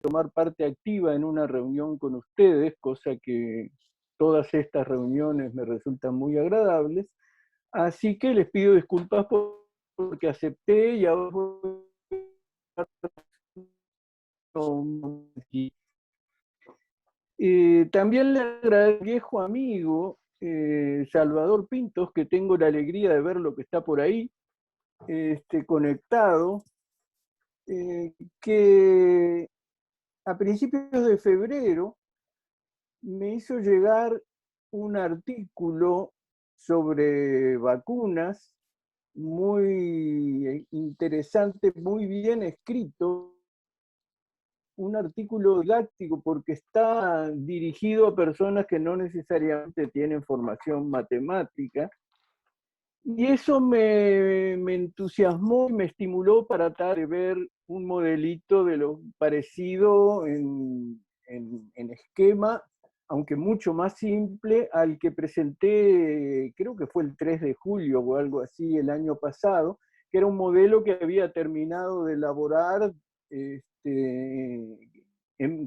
tomar parte activa en una reunión con ustedes, cosa que todas estas reuniones me resultan muy agradables. Así que les pido disculpas porque acepté y ahora voy a también le agradezco al viejo amigo Salvador Pintos, que tengo la alegría de ver lo que está por ahí, conectado, que a principios de febrero me hizo llegar un artículo sobre vacunas muy interesante, muy bien escrito, un artículo didáctico porque está dirigido a personas que no necesariamente tienen formación matemática, y eso me entusiasmó y me estimuló para tratar de ver un modelito de lo parecido en esquema, aunque mucho más simple, al que presenté, creo que fue el 3 de julio o algo así el año pasado, que era un modelo que había terminado de elaborar,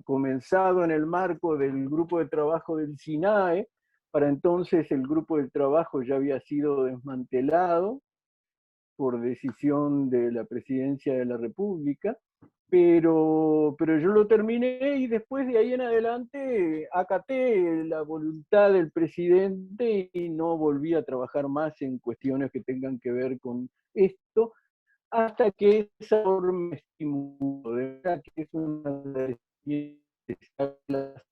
comenzado en el marco del grupo de trabajo del SINAE. Para entonces el grupo de trabajo ya había sido desmantelado por decisión de la Presidencia de la República, pero yo lo terminé y después de ahí en adelante acaté la voluntad del presidente y no volví a trabajar más en cuestiones que tengan que ver con esto, hasta que esa me estimuló. De verdad que es una de las charlas.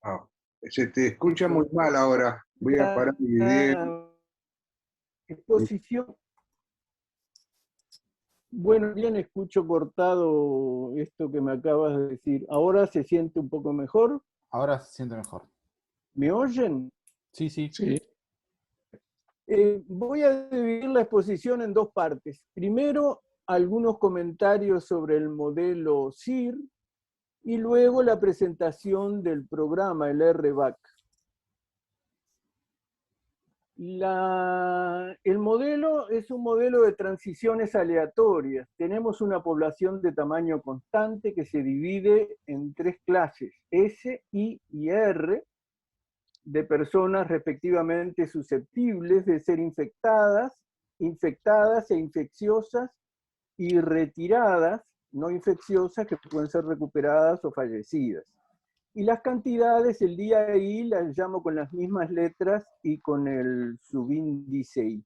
Ah, se te escucha muy mal ahora. Voy a parar mi video. Exposición. Bueno, bien, escucho cortado esto que me acabas de decir. ¿Ahora se siente un poco mejor? Ahora se siente mejor. ¿Me oyen? Sí, sí. Sí. Voy a dividir la exposición en dos partes. Primero, algunos comentarios sobre el modelo CIR y luego la presentación del programa, el RBAC. El modelo es un modelo de transiciones aleatorias. Tenemos una población de tamaño constante que se divide en tres clases, S, I y R, de personas respectivamente susceptibles de ser infectadas e infecciosas, y retiradas, no infecciosas, que pueden ser recuperadas o fallecidas. Y las cantidades, el día I las llamo con las mismas letras y con el subíndice I.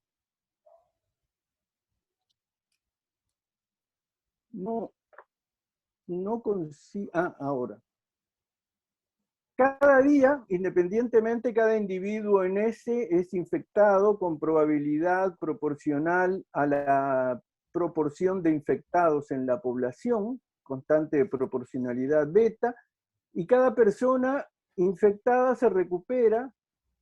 No consigo. Ahora. Cada día, independientemente, cada individuo en S es infectado con probabilidad proporcional a la proporción de infectados en la población, constante de proporcionalidad beta, y cada persona infectada se recupera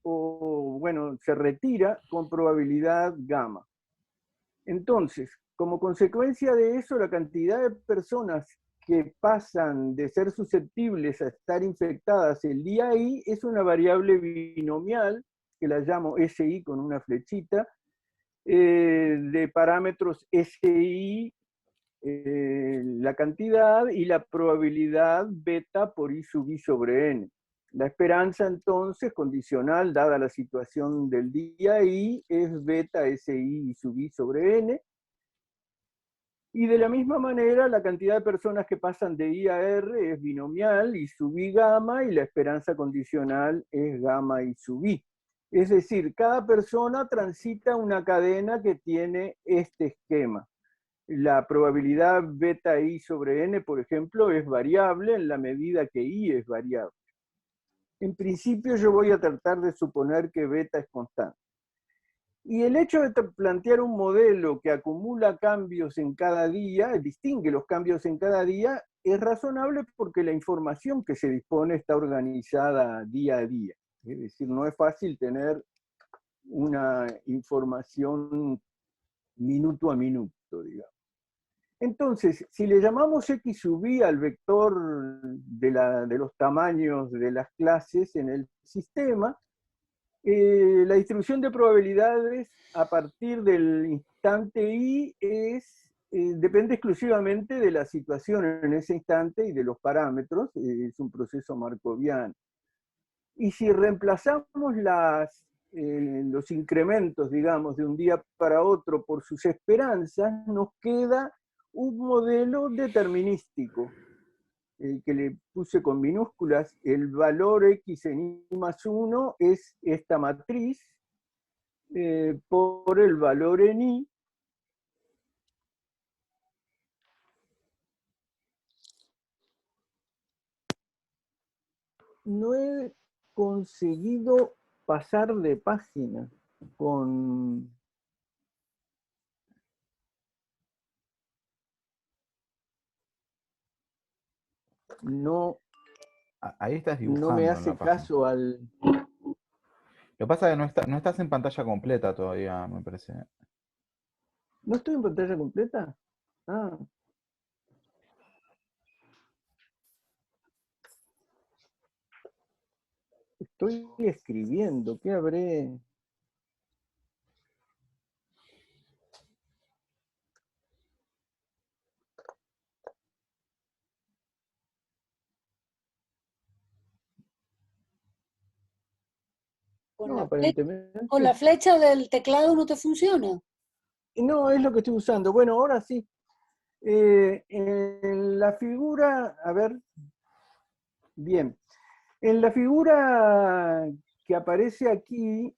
o, bueno, se retira con probabilidad gamma. Entonces, como consecuencia de eso, la cantidad de personas que pasan de ser susceptibles a estar infectadas el día I es una variable binomial, que la llamo SI con una flechita, de parámetros SI, la cantidad, y la probabilidad beta por I sub I sobre N. La esperanza, entonces, condicional, dada la situación del día I, es beta SI sub I sobre N. Y de la misma manera, la cantidad de personas que pasan de I a R es binomial, I sub I gamma, y la esperanza condicional es gamma I sub I. Es decir, cada persona transita una cadena que tiene este esquema. La probabilidad beta I sobre N, por ejemplo, es variable en la medida que I es variable. En principio yo voy a tratar de suponer que beta es constante. Y el hecho de plantear un modelo que acumula cambios en cada día, distingue los cambios en cada día, es razonable porque la información que se dispone está organizada día a día. Es decir, no es fácil tener una información minuto a minuto, digamos. Entonces, si le llamamos X sub I al vector de los tamaños de las clases en el sistema, la distribución de probabilidades a partir del instante I depende exclusivamente de la situación en ese instante y de los parámetros, es un proceso markoviano. Y si reemplazamos los incrementos, digamos, de un día para otro por sus esperanzas, nos queda un modelo determinístico, que le puse con minúsculas. El valor x en i más 1 es esta matriz por el valor en i. No he conseguido pasar de página con... No, Ahí estás no me dibujando en hace la página. caso al... Lo que pasa es que no estás en pantalla completa todavía, me parece. ¿No estoy en pantalla completa? Ah, estoy escribiendo. ¿Qué habré...? No, aparentemente. ¿Con la flecha del teclado no te funciona? No, es lo que estoy usando. Bueno, ahora sí. En la figura, a ver, bien. En la figura que aparece aquí,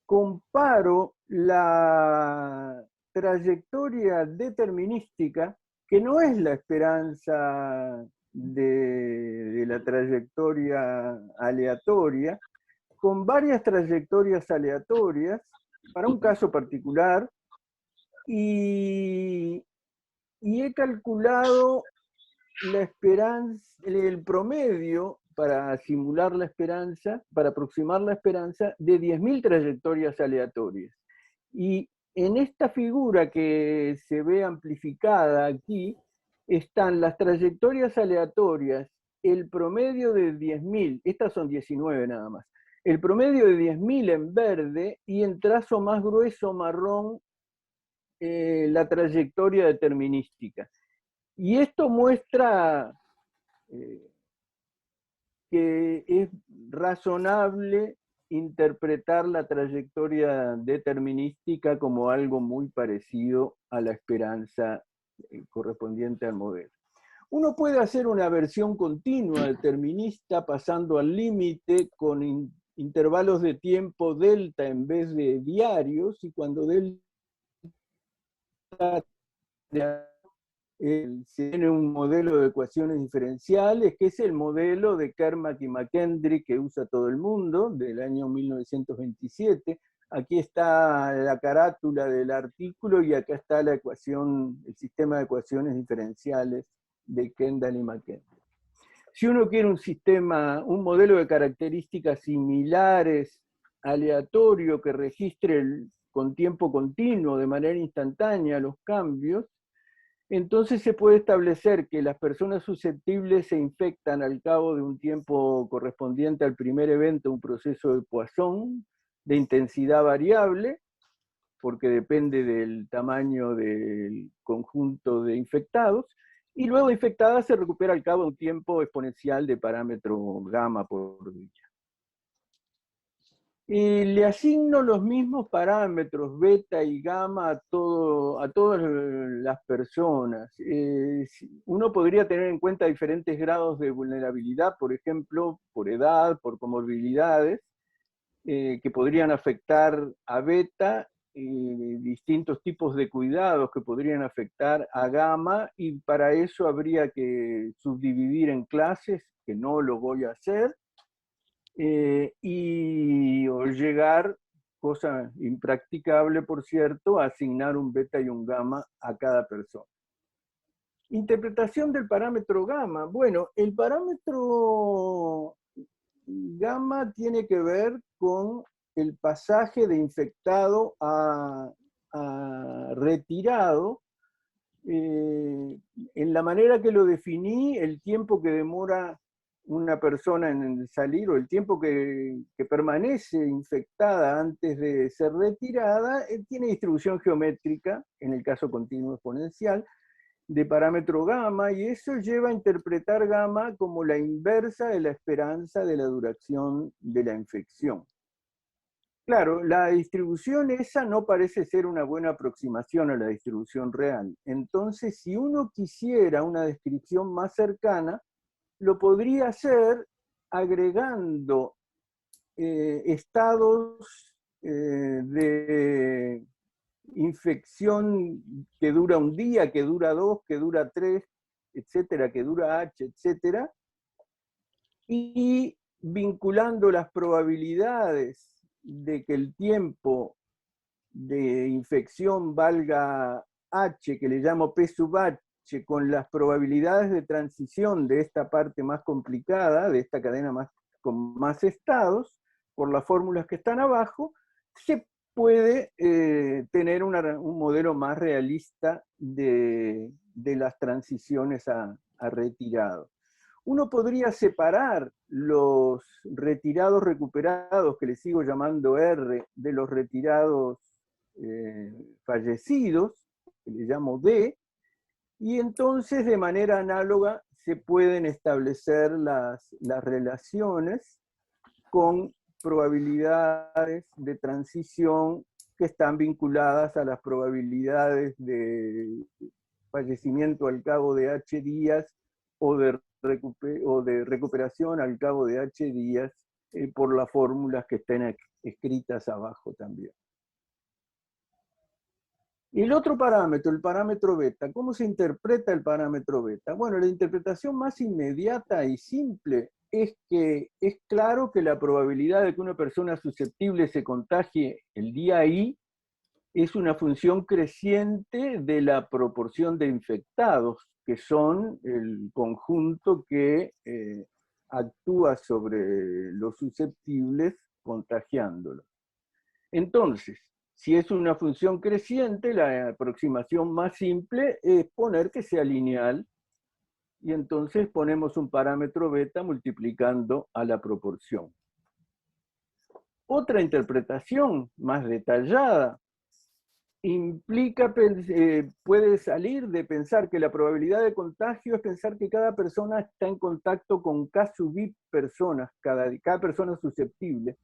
comparo la trayectoria determinística, que no es la esperanza de la trayectoria aleatoria, con varias trayectorias aleatorias para un caso particular, y he calculado la esperanza, el promedio para simular la esperanza, para aproximar la esperanza de 10.000 trayectorias aleatorias. Y en esta figura que se ve amplificada aquí, están las trayectorias aleatorias, el promedio de 10.000, estas son 19 nada más, el promedio de 10.000 en verde y en trazo más grueso marrón la trayectoria determinística. Y esto muestra que es razonable interpretar la trayectoria determinística como algo muy parecido a la esperanza correspondiente al modelo. Uno puede hacer una versión continua determinista pasando al límite con intervalos de tiempo delta en vez de diarios, y cuando delta se tiene un modelo de ecuaciones diferenciales, que es el modelo de Kermack y McKendrick que usa todo el mundo, del año 1927. Aquí está la carátula del artículo y acá está la ecuación, el sistema de ecuaciones diferenciales de Kendall y McKendrick. Si uno quiere un sistema, un modelo de características similares, aleatorio, que registre con tiempo continuo, de manera instantánea, los cambios, entonces se puede establecer que las personas susceptibles se infectan al cabo de un tiempo correspondiente al primer evento, un proceso de Poisson de intensidad variable, porque depende del tamaño del conjunto de infectados, y luego infectada se recupera al cabo de un tiempo exponencial de parámetro gamma por día. Le asigno los mismos parámetros, beta y gamma, a todas las personas. Uno podría tener en cuenta diferentes grados de vulnerabilidad, por ejemplo, por edad, por comorbilidades, que podrían afectar a beta, distintos tipos de cuidados que podrían afectar a gamma, y para eso habría que subdividir en clases, que no lo voy a hacer, o llegar, cosa impracticable por cierto, a asignar un beta y un gamma a cada persona. Interpretación del parámetro gamma. Bueno, el parámetro gamma tiene que ver con el pasaje de infectado a retirado. En la manera que lo definí, el tiempo que demora una persona en salir, o el tiempo que permanece infectada antes de ser retirada, tiene distribución geométrica, en el caso continuo exponencial, de parámetro gamma, y eso lleva a interpretar gamma como la inversa de la esperanza de la duración de la infección. Claro, la distribución esa no parece ser una buena aproximación a la distribución real. Entonces, si uno quisiera una descripción más cercana, lo podría hacer agregando estados de infección que dura un día, que dura 2, que dura 3, etcétera, que dura H, etcétera, y vinculando las probabilidades de que el tiempo de infección valga H, que le llamo P sub H, con las probabilidades de transición de esta parte más complicada, de esta cadena con más estados, por las fórmulas que están abajo, se puede tener un modelo más realista de las transiciones a retirado. Uno podría separar los retirados recuperados, que le sigo llamando R, de los retirados fallecidos, que le llamo D, y entonces de manera análoga se pueden establecer las relaciones con probabilidades de transición que están vinculadas a las probabilidades de fallecimiento al cabo de H días o de recuperación al cabo de H días por las fórmulas que estén escritas abajo también. Y el otro parámetro, el parámetro beta, ¿cómo se interpreta el parámetro beta? Bueno, la interpretación más inmediata y simple es que es claro que la probabilidad de que una persona susceptible se contagie el día I es una función creciente de la proporción de infectados, que son el conjunto que actúa sobre los susceptibles contagiándolos. Entonces, si es una función creciente, la aproximación más simple es poner que sea lineal, y entonces ponemos un parámetro beta multiplicando a la proporción. Otra interpretación más detallada implica, puede salir de pensar que la probabilidad de contagio es pensar que cada persona está en contacto con K sub I personas, cada persona susceptible,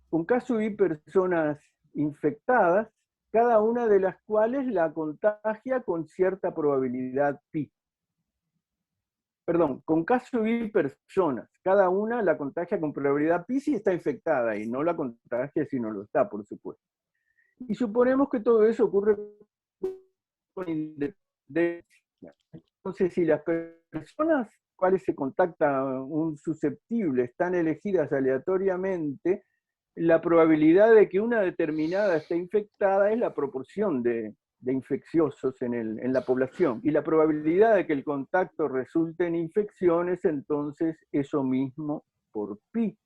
con K sub I personas infectadas, cada una de las cuales la contagia con cierta probabilidad pi. Perdón, con K sub I personas, cada una la contagia con probabilidad pi si está infectada, y no la contagia si no lo está, por supuesto. Y suponemos que todo eso ocurre con independencia. Entonces, si las personas cuales se contacta un susceptible están elegidas aleatoriamente, la probabilidad de que una determinada esté infectada es la proporción de infecciosos en la población. Y la probabilidad de que el contacto resulte en infecciones, entonces, eso mismo por pi.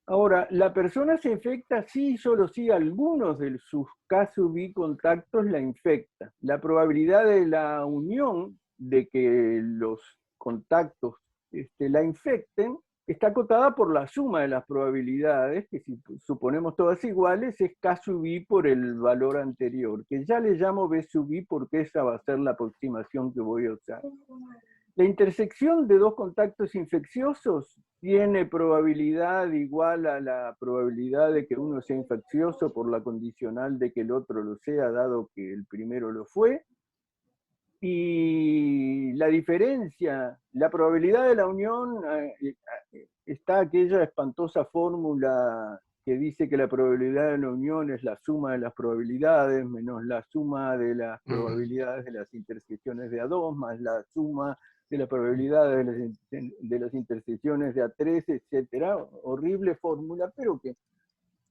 Ahora, la persona se infecta sí, solo si algunos de sus K sub I contactos la infecta. La probabilidad de la unión de que los contactos la infecten está acotada por la suma de las probabilidades, que si suponemos todas iguales, es K sub I por el valor anterior, que ya le llamo B sub I porque esa va a ser la aproximación que voy a usar. La intersección de dos contactos infecciosos tiene probabilidad igual a la probabilidad de que uno sea infeccioso por la condicional de que el otro lo sea, dado que el primero lo fue. Y la diferencia, la probabilidad de la unión, está aquella espantosa fórmula que dice que la probabilidad de la unión es la suma de las probabilidades menos la suma de las probabilidades de las intersecciones de A2 más la suma de la probabilidad de las intersecciones de A3, etcétera. Horrible fórmula, pero que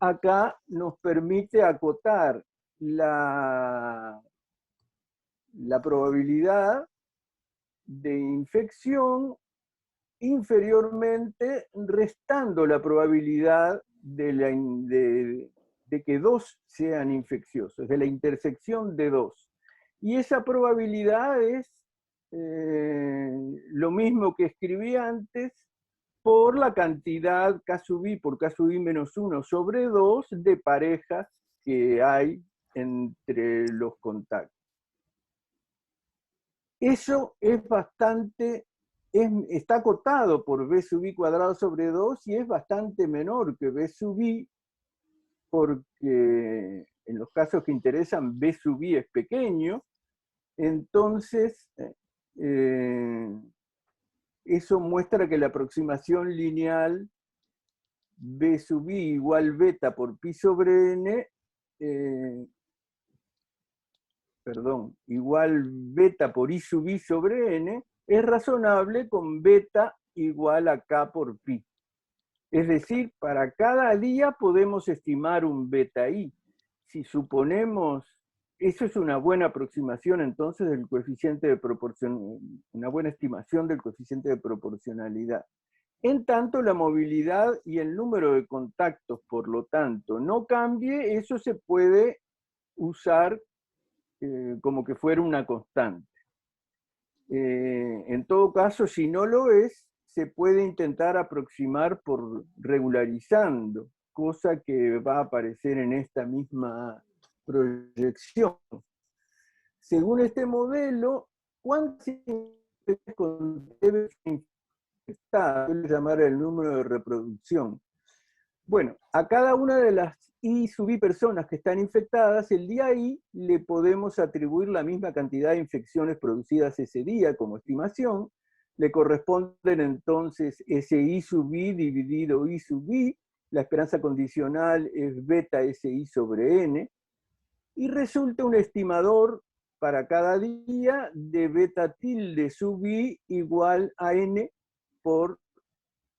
acá nos permite acotar la probabilidad de infección inferiormente, restando la probabilidad de que dos sean infecciosos, de la intersección de dos. Y esa probabilidad es lo mismo que escribí antes, por la cantidad K sub i por K sub i menos 1 sobre 2 de parejas que hay entre los contactos. Eso es bastante, está acotado por B sub i cuadrado sobre 2 y es bastante menor que B sub i, porque en los casos que interesan B sub i es pequeño, entonces eso muestra que la aproximación lineal B sub i igual beta por pi sobre n, igual beta por i sub i sobre n, es razonable con beta igual a k por pi. Es decir, para cada día podemos estimar un beta i. Si suponemos, eso es una buena aproximación entonces del coeficiente de proporcionalidad, una buena estimación del coeficiente de proporcionalidad. En tanto, la movilidad y el número de contactos, por lo tanto, no cambie, eso se puede usar como que fuera una constante. En todo caso, si no lo es, se puede intentar aproximar por regularizando, cosa que va a aparecer en esta misma proyección. Según este modelo, ¿cuántos debe infectar? Voy a llamar el número de reproducción. Bueno, a cada una de las I sub I personas que están infectadas, el día I le podemos atribuir la misma cantidad de infecciones producidas ese día como estimación. Le corresponden entonces SI sub I dividido I sub I. La esperanza condicional es beta SI sobre N. Y resulta un estimador para cada día de beta tilde sub I igual a N por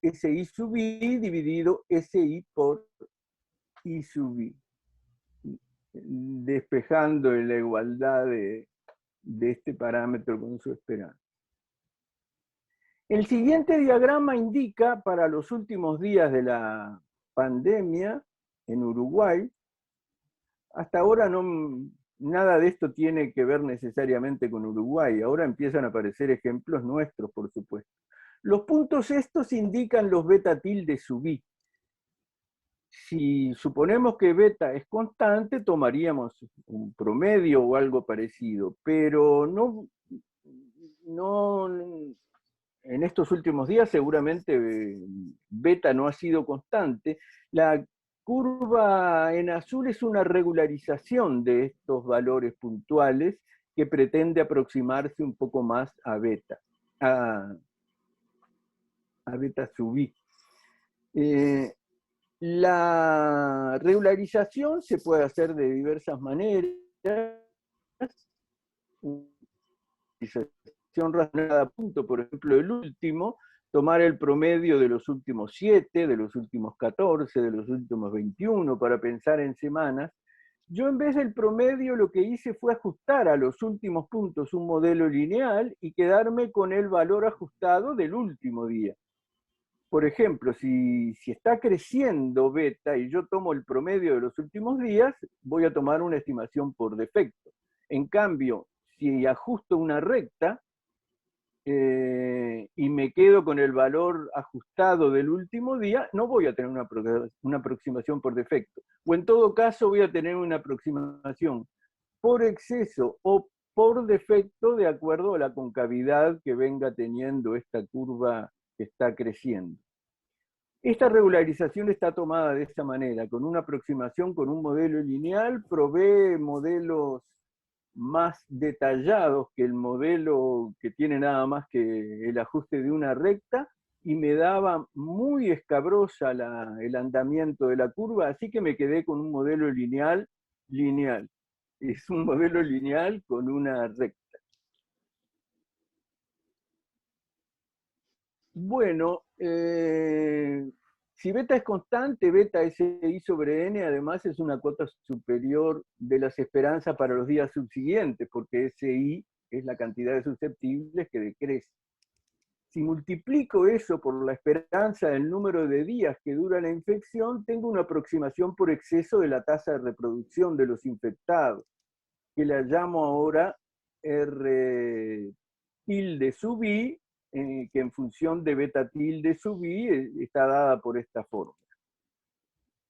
SI sub I dividido SI por I sub I, despejando la igualdad de este parámetro con su esperanza. El siguiente diagrama indica para los últimos días de la pandemia en Uruguay, hasta ahora nada de esto tiene que ver necesariamente con Uruguay, ahora empiezan a aparecer ejemplos nuestros, por supuesto. Los puntos estos indican los beta tilde sub I. Si suponemos que beta es constante, tomaríamos un promedio o algo parecido, pero no en estos últimos días seguramente beta no ha sido constante. La curva en azul es una regularización de estos valores puntuales que pretende aproximarse un poco más a beta, a beta sub I. La regularización se puede hacer de diversas maneras. Regularización razonada a punto, por ejemplo, el último, tomar el promedio de los últimos 7, de los últimos 14, de los últimos 21, para pensar en semanas. Yo en vez del promedio lo que hice fue ajustar a los últimos puntos un modelo lineal y quedarme con el valor ajustado del último día. Por ejemplo, si está creciendo beta y yo tomo el promedio de los últimos días, voy a tomar una estimación por defecto. En cambio, si ajusto una recta y me quedo con el valor ajustado del último día, no voy a tener una aproximación por defecto. O en todo caso voy a tener una aproximación por exceso o por defecto de acuerdo a la concavidad que venga teniendo esta curva que está creciendo. Esta regularización está tomada de esta manera, con una aproximación con un modelo lineal, provee modelos más detallados que el modelo que tiene nada más que el ajuste de una recta, y me daba muy escabrosa el andamiento de la curva, así que me quedé con un modelo lineal. Es un modelo lineal con una recta. Bueno, si beta es constante, beta SI sobre N, además es una cuota superior de las esperanzas para los días subsiguientes, porque SI es la cantidad de susceptibles que decrece. Si multiplico eso por la esperanza del número de días que dura la infección, tengo una aproximación por exceso de la tasa de reproducción de los infectados, que la llamo ahora RT tilde sub i, que en función de beta tilde sub i está dada por esta fórmula.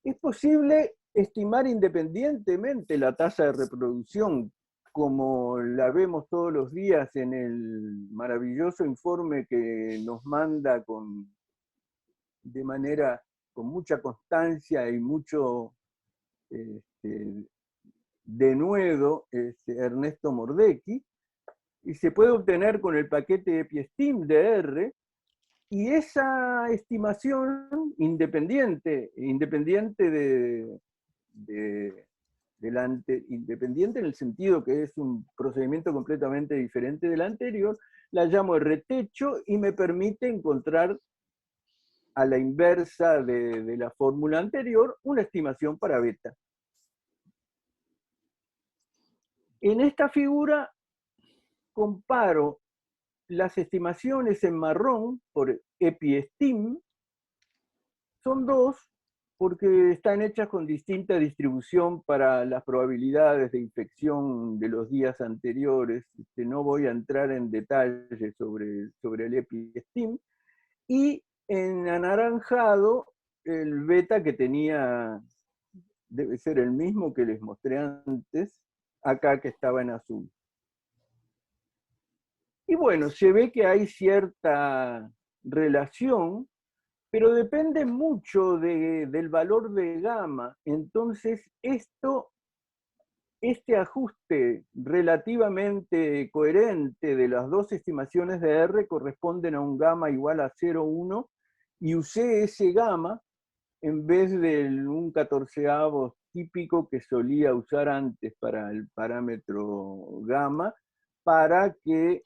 Es posible estimar independientemente la tasa de reproducción, como la vemos todos los días en el maravilloso informe que nos manda con mucha constancia y mucho denuedo Ernesto Mordecki, y se puede obtener con el paquete EpiStim de R, y esa estimación independiente independiente en el sentido que es un procedimiento completamente diferente del anterior, la llamo R-techo y me permite encontrar a la inversa de la fórmula anterior una estimación para beta. En esta figura comparo las estimaciones en marrón por EpiStim, son dos porque están hechas con distinta distribución para las probabilidades de infección de los días anteriores. No voy a entrar en detalle sobre el EpiStim. Y en anaranjado, el beta que tenía, debe ser el mismo que les mostré antes, acá que estaba en azul. Y bueno, se ve que hay cierta relación, pero depende mucho del valor de gamma. Entonces, este ajuste relativamente coherente de las dos estimaciones de R corresponden a un gamma igual a 0,1, y usé ese gamma en vez de un 14avo típico que solía usar antes para el parámetro gamma, para que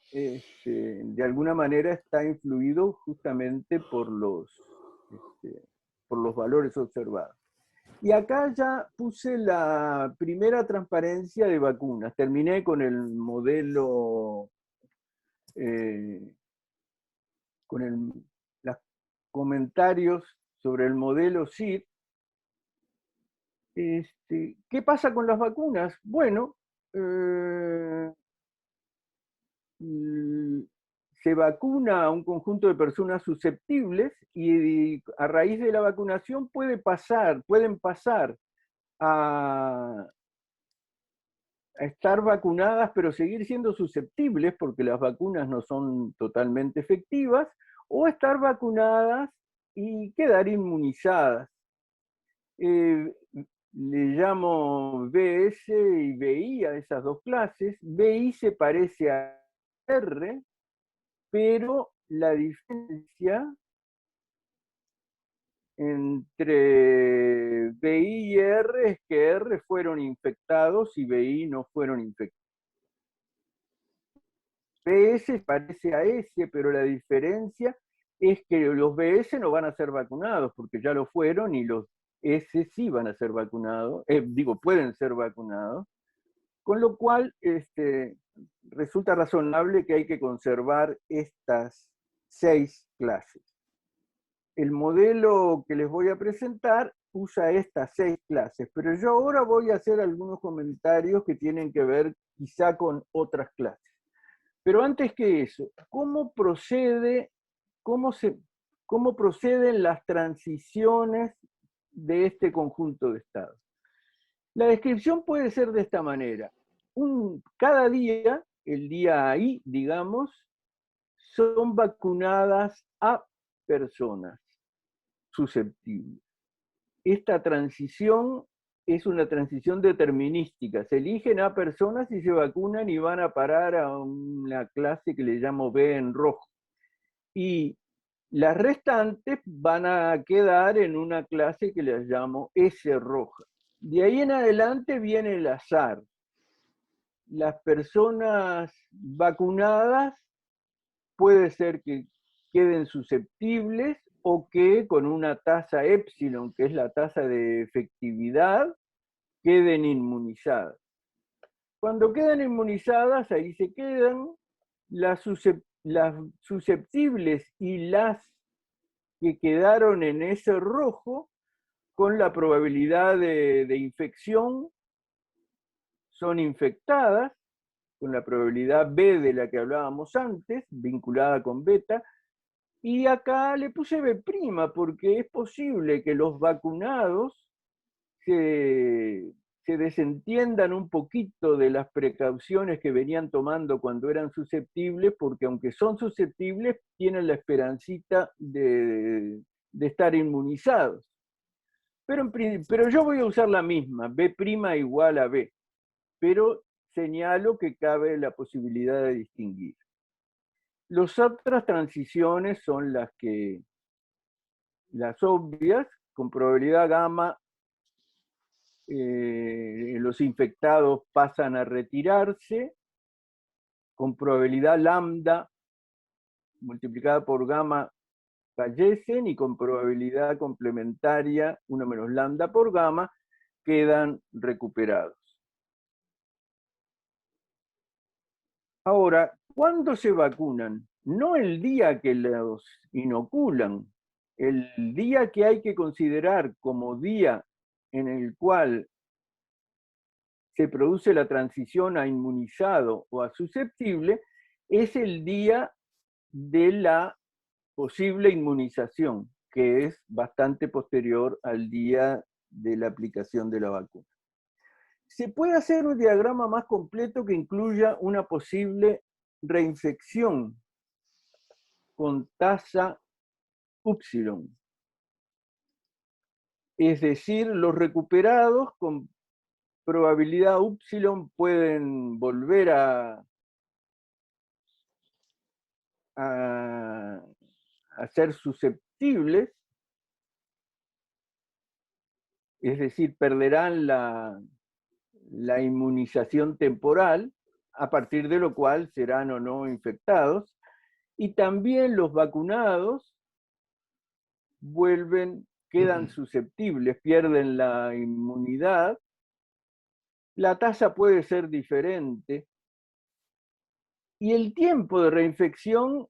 de alguna manera está influido justamente por los valores observados. Y acá ya puse la primera transparencia de vacunas. Terminé con el modelo, los comentarios sobre el modelo SID. ¿Qué pasa con las vacunas? Bueno, se vacuna a un conjunto de personas susceptibles y a raíz de la vacunación pueden pasar a estar vacunadas pero seguir siendo susceptibles porque las vacunas no son totalmente efectivas, o estar vacunadas y quedar inmunizadas. Le llamo BS y BI a esas dos clases. BI se parece a R, pero la diferencia entre BI y R es que R fueron infectados y BI no fueron infectados. BS parece a S, pero la diferencia es que los BS no van a ser vacunados porque ya lo fueron, y los S sí van a ser vacunados, pueden ser vacunados, con lo cual resulta razonable que hay que conservar estas 6 clases. El modelo que les voy a presentar usa estas 6 clases, pero yo ahora voy a hacer algunos comentarios que tienen que ver quizá con otras clases. Pero antes que eso, ¿cómo proceden las transiciones de este conjunto de estados? La descripción puede ser de esta manera. Cada día, el día I, digamos, son vacunadas a personas susceptibles. Esta transición es una transición determinística. Se eligen a personas y se vacunan y van a parar a una clase que le llamo B en rojo. Y las restantes van a quedar en una clase que les llamo S roja. De ahí en adelante viene el azar. Las personas vacunadas puede ser que queden susceptibles o que con una tasa epsilon, que es la tasa de efectividad, queden inmunizadas. Cuando quedan inmunizadas, ahí se quedan las susceptibles y las que quedaron en ese rojo, con la probabilidad de infección, son infectadas, con la probabilidad B de la que hablábamos antes, vinculada con beta, y acá le puse B', porque es posible que los vacunados se desentiendan un poquito de las precauciones que venían tomando cuando eran susceptibles, porque aunque son susceptibles, tienen la esperancita de estar inmunizados. Pero yo voy a usar la misma, B' igual a B, pero señalo que cabe la posibilidad de distinguir. Las otras transiciones son las obvias, con probabilidad gamma, los infectados pasan a retirarse, con probabilidad lambda multiplicada por gamma fallecen, y con probabilidad complementaria 1 menos lambda por gamma quedan recuperados. Ahora, ¿cuándo se vacunan? No el día que los inoculan, el día que hay que considerar como día en el cual se produce la transición a inmunizado o a susceptible, es el día de la posible inmunización, que es bastante posterior al día de la aplicación de la vacuna. Se puede hacer un diagrama más completo que incluya una posible reinfección con tasa upsilon. Es decir, los recuperados con probabilidad upsilon pueden volver a ser susceptibles, es decir, perderán la inmunización temporal, a partir de lo cual serán o no infectados, y también los vacunados quedan susceptibles, pierden la inmunidad. La tasa puede ser diferente, y el tiempo de reinfección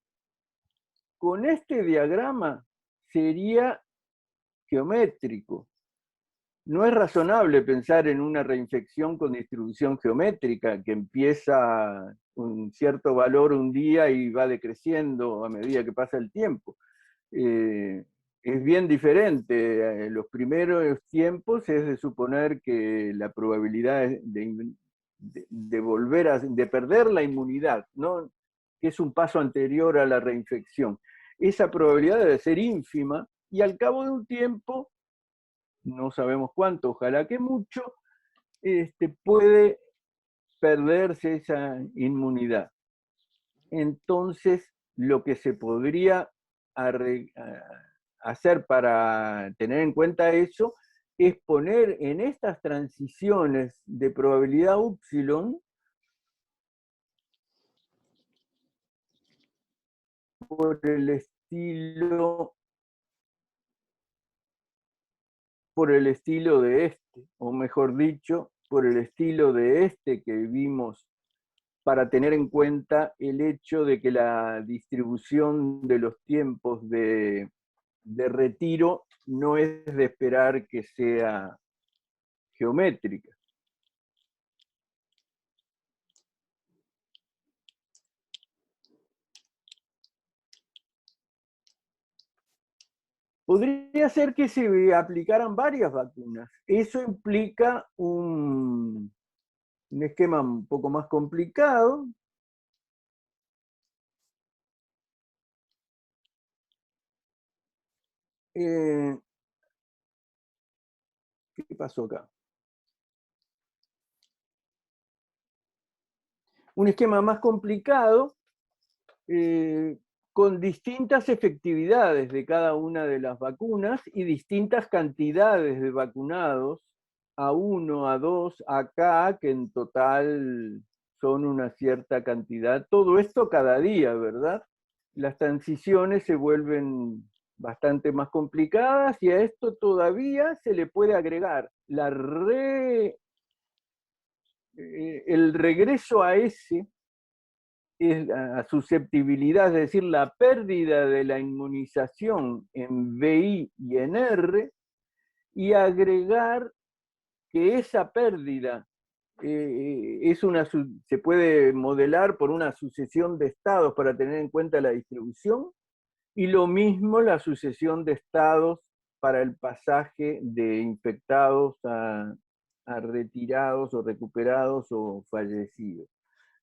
con este diagrama sería geométrico. No es razonable pensar en una reinfección con distribución geométrica que empieza un cierto valor un día y va decreciendo a medida que pasa el tiempo. Es bien diferente. En los primeros tiempos es de suponer que la probabilidad de perder la inmunidad, ¿no?, que es un paso anterior a la reinfección, esa probabilidad debe ser ínfima, y al cabo de un tiempo, no sabemos cuánto, ojalá que mucho, puede perderse esa inmunidad. Entonces, lo que se podría hacer para tener en cuenta eso es poner en estas transiciones de probabilidad upsilon por el estilo de este, o mejor dicho, por el estilo de este que vimos, para tener en cuenta el hecho de que la distribución de los tiempos de retiro no es de esperar que sea geométrica. Podría ser que se aplicaran varias vacunas. Eso implica un esquema un poco más complicado. ¿Qué pasó acá? Un esquema más complicado, con distintas efectividades de cada una de las vacunas y distintas cantidades de vacunados, A1, A2, AK, que en total son una cierta cantidad. Todo esto cada día, ¿verdad? Las transiciones se vuelven bastante más complicadas, y a esto todavía se le puede agregar el regreso a S, es la susceptibilidad, es decir, la pérdida de la inmunización en VI y en R, y agregar que esa pérdida se puede modelar por una sucesión de estados para tener en cuenta la distribución, y lo mismo la sucesión de estados para el pasaje de infectados a retirados o recuperados o fallecidos.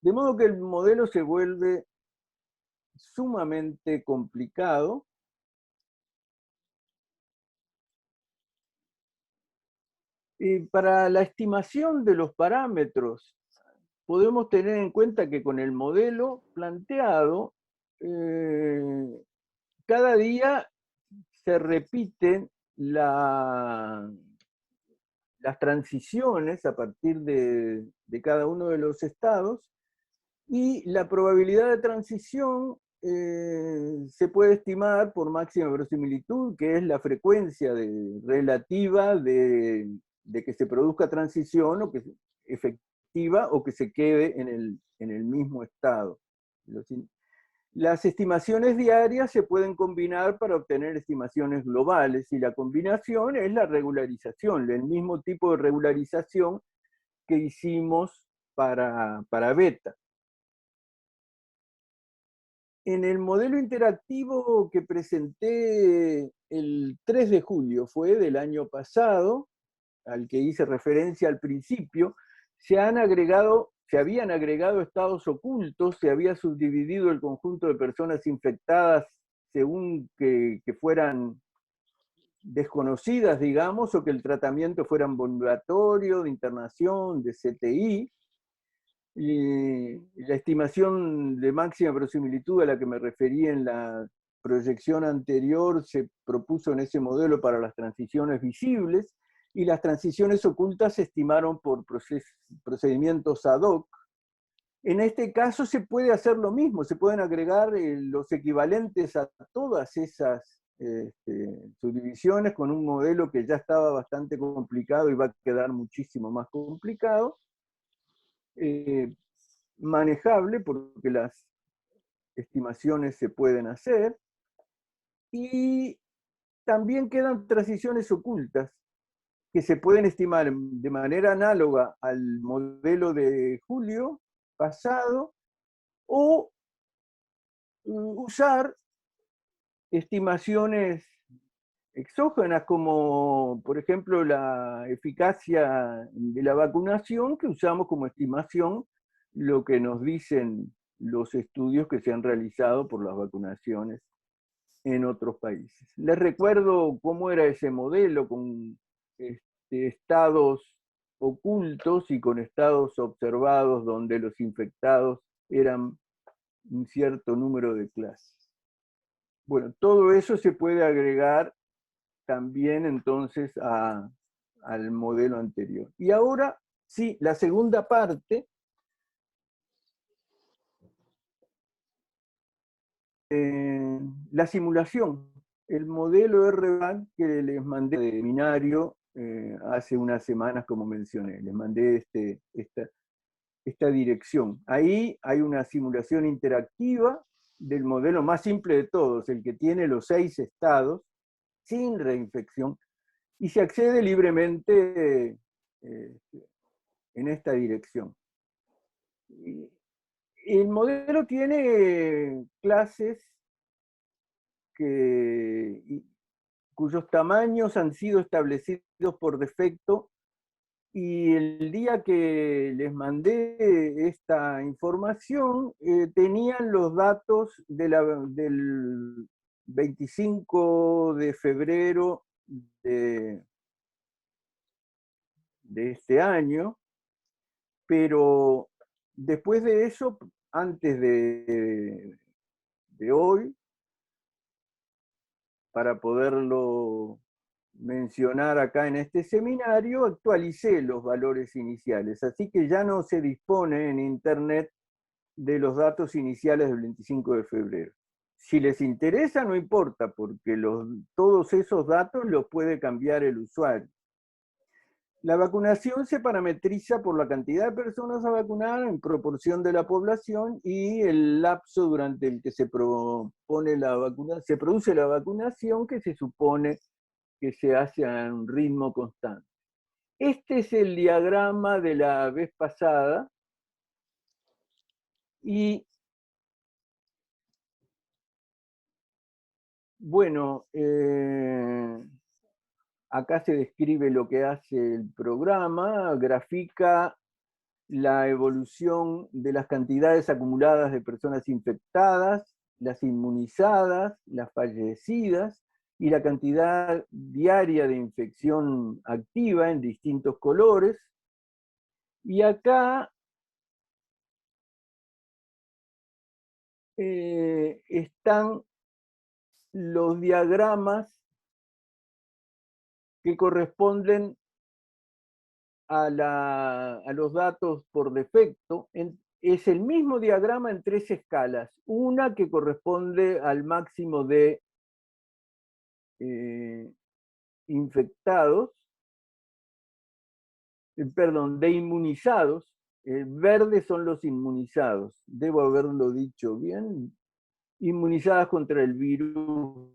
De modo que el modelo se vuelve sumamente complicado. Y para la estimación de los parámetros, podemos tener en cuenta que con el modelo planteado, cada día se repiten las transiciones a partir de cada uno de los estados, y la probabilidad de transición se puede estimar por máxima verosimilitud, que es la frecuencia relativa de que se produzca transición o que efectiva o que se quede en el mismo estado. Las estimaciones diarias se pueden combinar para obtener estimaciones globales, y la combinación es la regularización, el mismo tipo de regularización que hicimos para beta. En el modelo interactivo que presenté el 3 de julio, fue del año pasado, al que hice referencia al principio, se habían agregado estados ocultos, se había subdividido el conjunto de personas infectadas según que fueran desconocidas, digamos, o que el tratamiento fuera ambulatorio, de internación, de CTI. Y la estimación de máxima verosimilitud a la que me referí en la proyección anterior se propuso en ese modelo para las transiciones visibles, y las transiciones ocultas se estimaron por procedimientos ad hoc. En este caso se puede hacer lo mismo, se pueden agregar los equivalentes a todas esas subdivisiones con un modelo que ya estaba bastante complicado y va a quedar muchísimo más complicado. Manejable porque las estimaciones se pueden hacer, y también quedan transiciones ocultas que se pueden estimar de manera análoga al modelo de julio pasado, o usar estimaciones exógenas, como por ejemplo la eficacia de la vacunación, que usamos como estimación lo que nos dicen los estudios que se han realizado por las vacunaciones en otros países. Les recuerdo cómo era ese modelo, con estados ocultos y con estados observados donde los infectados eran un cierto número de clases. Bueno, todo eso se puede agregar también entonces al modelo anterior. Y ahora, sí, la segunda parte, la simulación. El modelo RBAC que les mandé de seminario hace unas semanas, como mencioné, les mandé esta dirección. Ahí hay una simulación interactiva del modelo más simple de todos, el que tiene los 6 estados, sin reinfección, y se accede libremente en esta dirección. El modelo tiene clases cuyos tamaños han sido establecidos por defecto, y el día que les mandé esta información tenían los datos del 25 de febrero de este año, pero después de eso, antes de hoy, para poderlo mencionar acá en este seminario, actualicé los valores iniciales, así que ya no se dispone en internet de los datos iniciales del 25 de febrero. Si les interesa, no importa, porque todos esos datos los puede cambiar el usuario. La vacunación se parametriza por la cantidad de personas a vacunar en proporción de la población y el lapso durante el que se produce la vacunación, que se supone que se hace a un ritmo constante. Este es el diagrama de la vez pasada. Y bueno, acá se describe lo que hace el programa, grafica la evolución de las cantidades acumuladas de personas infectadas, las inmunizadas, las fallecidas, y la cantidad diaria de infección activa en distintos colores. Y acá están los diagramas que corresponden a los datos por defecto. Es el mismo diagrama en 3 escalas. Una que corresponde al máximo de infectados, perdón, de inmunizados. Verdes son los inmunizados. Debo haberlo dicho bien. Inmunizadas contra el virus.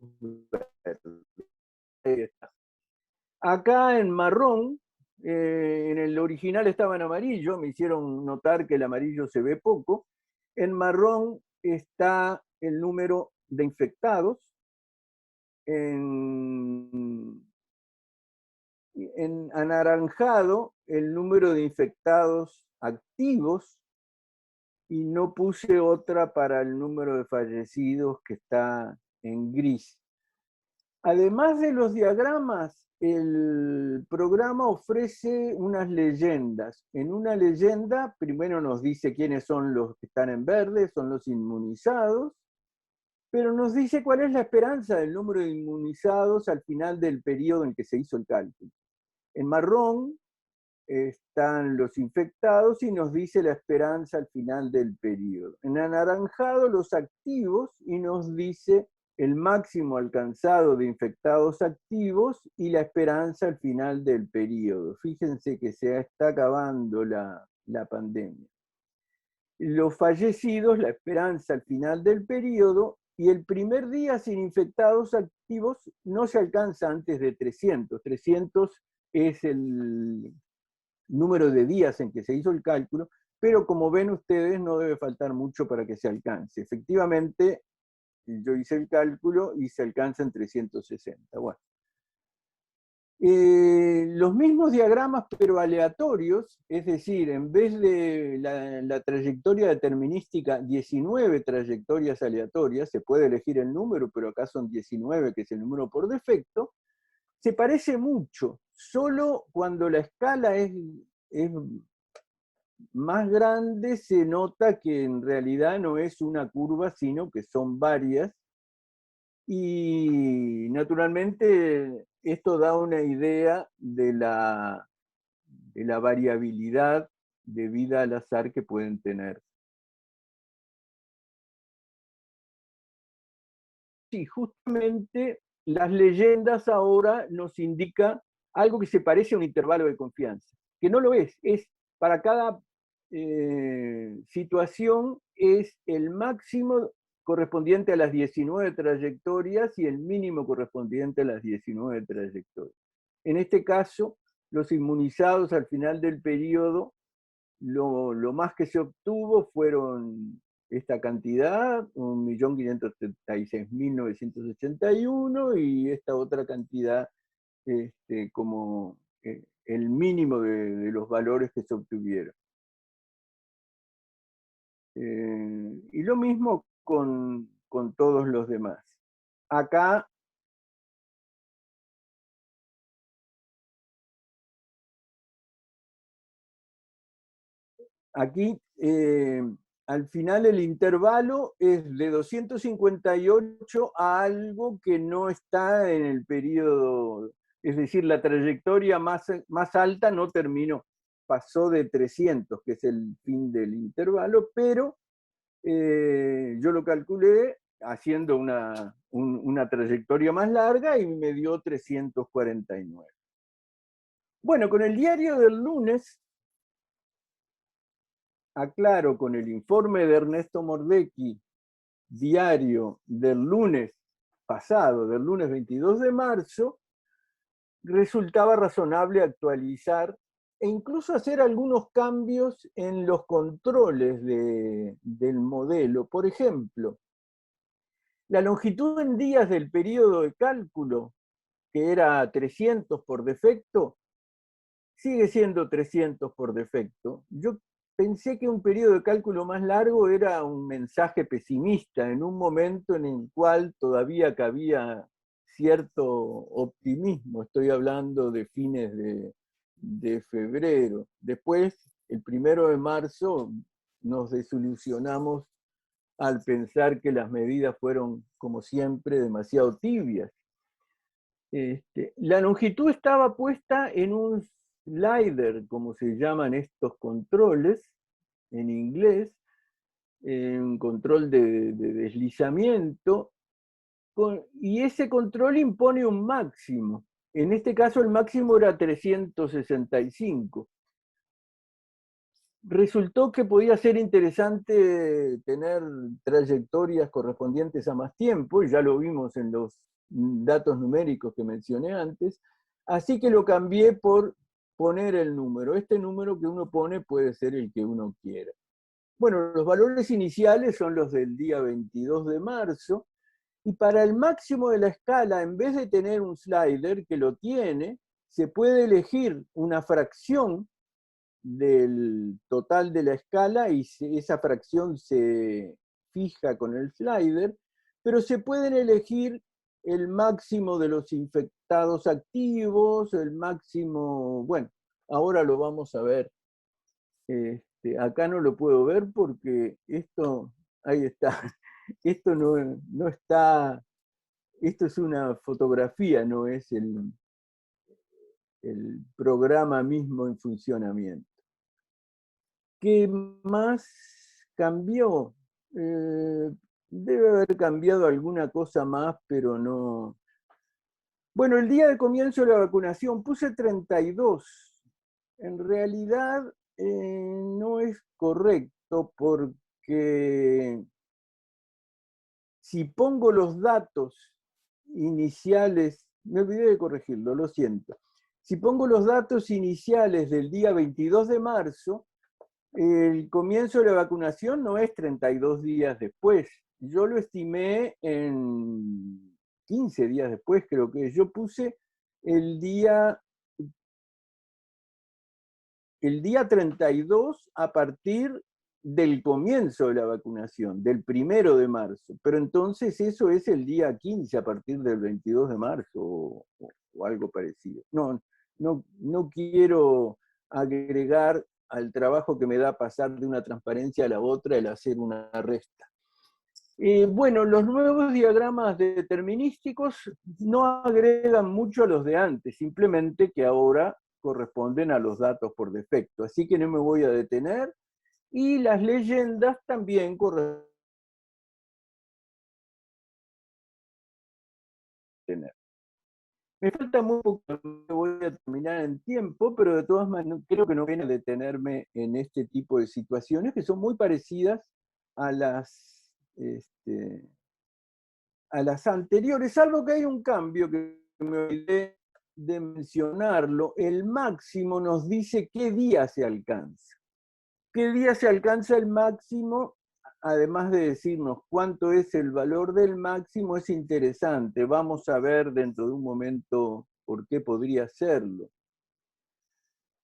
Acá en marrón, en el original estaba en amarillo, me hicieron notar que el amarillo se ve poco. En marrón está el número de infectados. En anaranjado, el número de infectados activos. Y no puse otra para el número de fallecidos, que está en gris. Además de los diagramas, el programa ofrece unas leyendas. En una leyenda, primero nos dice quiénes son los que están en verde, son los inmunizados, pero nos dice cuál es la esperanza del número de inmunizados al final del periodo en que se hizo el cálculo. En marrón están los infectados y nos dice la esperanza al final del periodo. En anaranjado, los activos, y nos dice el máximo alcanzado de infectados activos y la esperanza al final del periodo. Fíjense que se está acabando la pandemia. Los fallecidos, la esperanza al final del periodo, y el primer día sin infectados activos no se alcanza antes de 300. 300 es el número de días en que se hizo el cálculo, pero como ven ustedes, no debe faltar mucho para que se alcance. Efectivamente, yo hice el cálculo y se alcanza en 360. Bueno. Los mismos diagramas, pero aleatorios, es decir, en vez de la trayectoria determinística, 19 trayectorias aleatorias, se puede elegir el número, pero acá son 19, que es el número por defecto, se parece mucho, solo cuando la escala es más grande se nota que en realidad no es una curva, sino que son varias. Y naturalmente esto da una idea de la variabilidad debida al azar que pueden tener. Sí, justamente las leyendas ahora nos indican algo que se parece a un intervalo de confianza, que no lo es para cada situación es el máximo correspondiente a las 19 trayectorias y el mínimo correspondiente a las 19 trayectorias. En este caso, los inmunizados al final del periodo, lo más que se obtuvo fueron esta cantidad, 1.536.981, y esta otra cantidad como el mínimo de los valores que se obtuvieron. Y lo mismo con todos los demás. Acá aquí al final el intervalo es de 258 a algo que no está en el periodo, es decir, la trayectoria más alta no terminó, pasó de 300, que es el fin del intervalo, pero yo lo calculé haciendo una trayectoria más larga y me dio 349. Bueno, con el diario del lunes, aclaro, con el informe de Ernesto Mordecki, diario del lunes pasado, del lunes 22 de marzo, resultaba razonable actualizar e incluso hacer algunos cambios en los controles del modelo. Por ejemplo, la longitud en días del periodo de cálculo, que era 300 por defecto, sigue siendo 300 por defecto. Yo pensé que un periodo de cálculo más largo era un mensaje pesimista, en un momento en el cual todavía cabía cierto optimismo. Estoy hablando de fines de febrero. Después, el 1 de marzo, nos desilusionamos al pensar que las medidas fueron, como siempre, demasiado tibias. La longitud estaba puesta en un slider, como se llaman estos controles en inglés, un control de deslizamiento, y ese control impone un máximo. En este caso el máximo era 365. Resultó que podía ser interesante tener trayectorias correspondientes a más tiempo, y ya lo vimos en los datos numéricos que mencioné antes, así que lo cambié por poner el número. Este número que uno pone puede ser el que uno quiera. Bueno, los valores iniciales son los del día 22 de marzo, y para el máximo de la escala, en vez de tener un slider que lo tiene, se puede elegir una fracción del total de la escala y esa fracción se fija con el slider, pero se pueden elegir el máximo de los infectados activos, el máximo, bueno, ahora lo vamos a ver. Acá no lo puedo ver porque esto, ahí está, esto no está, esto es una fotografía, no es el programa mismo en funcionamiento. ¿Qué más cambió? Debe haber cambiado alguna cosa más, pero no. Bueno, el día de comienzo de la vacunación puse 32. En realidad no es correcto porque si pongo los datos iniciales, me olvidé de corregirlo, lo siento. Si pongo los datos iniciales del día 22 de marzo, el comienzo de la vacunación no es 32 días después. Yo lo estimé en 15 días después, creo que yo puse el día 32 a partir del comienzo de la vacunación, del 1 de marzo. Pero entonces eso es el día 15 a partir del 22 de marzo o algo parecido. No quiero agregar al trabajo que me da pasar de una transparencia a la otra el hacer una resta. Bueno, los nuevos diagramas determinísticos no agregan mucho a los de antes, simplemente que ahora corresponden a los datos por defecto, así que no me voy a detener, y las leyendas también corresponden. Me falta muy poco, me voy a terminar en tiempo, pero de todas maneras creo que no viene a detenerme en este tipo de situaciones que son muy parecidas a las anteriores, salvo que hay un cambio que me olvidé de mencionarlo. El máximo nos dice qué día se alcanza. ¿Qué día se alcanza el máximo? Además de decirnos cuánto es el valor del máximo, es interesante. Vamos a ver dentro de un momento por qué podría serlo.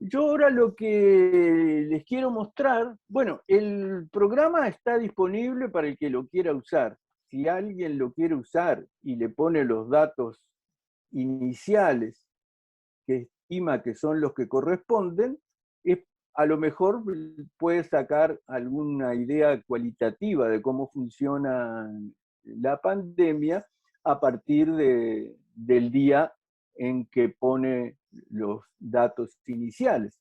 Yo ahora lo que les quiero mostrar, bueno, el programa está disponible para el que lo quiera usar. Si alguien lo quiere usar y le pone los datos iniciales que estima que son los que corresponden, a lo mejor puede sacar alguna idea cualitativa de cómo funciona la pandemia a partir del día en que pone los datos iniciales.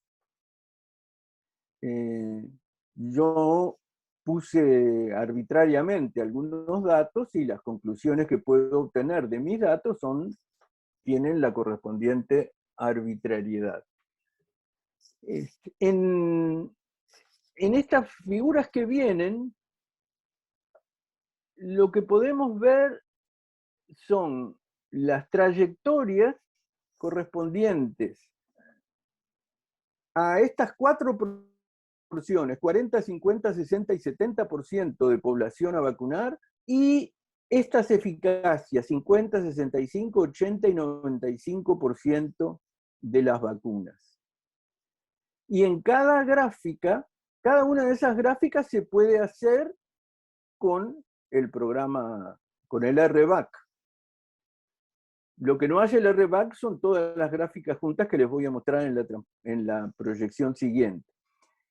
Yo puse arbitrariamente algunos datos y las conclusiones que puedo obtener de mis datos tienen la correspondiente arbitrariedad. En estas figuras que vienen, lo que podemos ver son las trayectorias correspondientes a estas 4 proporciones, 40, 50, 60 y 70% de población a vacunar, y estas eficacias, 50, 65, 80 y 95% de las vacunas. Y en cada gráfica, cada una de esas gráficas se puede hacer con el programa, con el RBAC. Lo que no hace el RBAC son todas las gráficas juntas que les voy a mostrar en la proyección siguiente.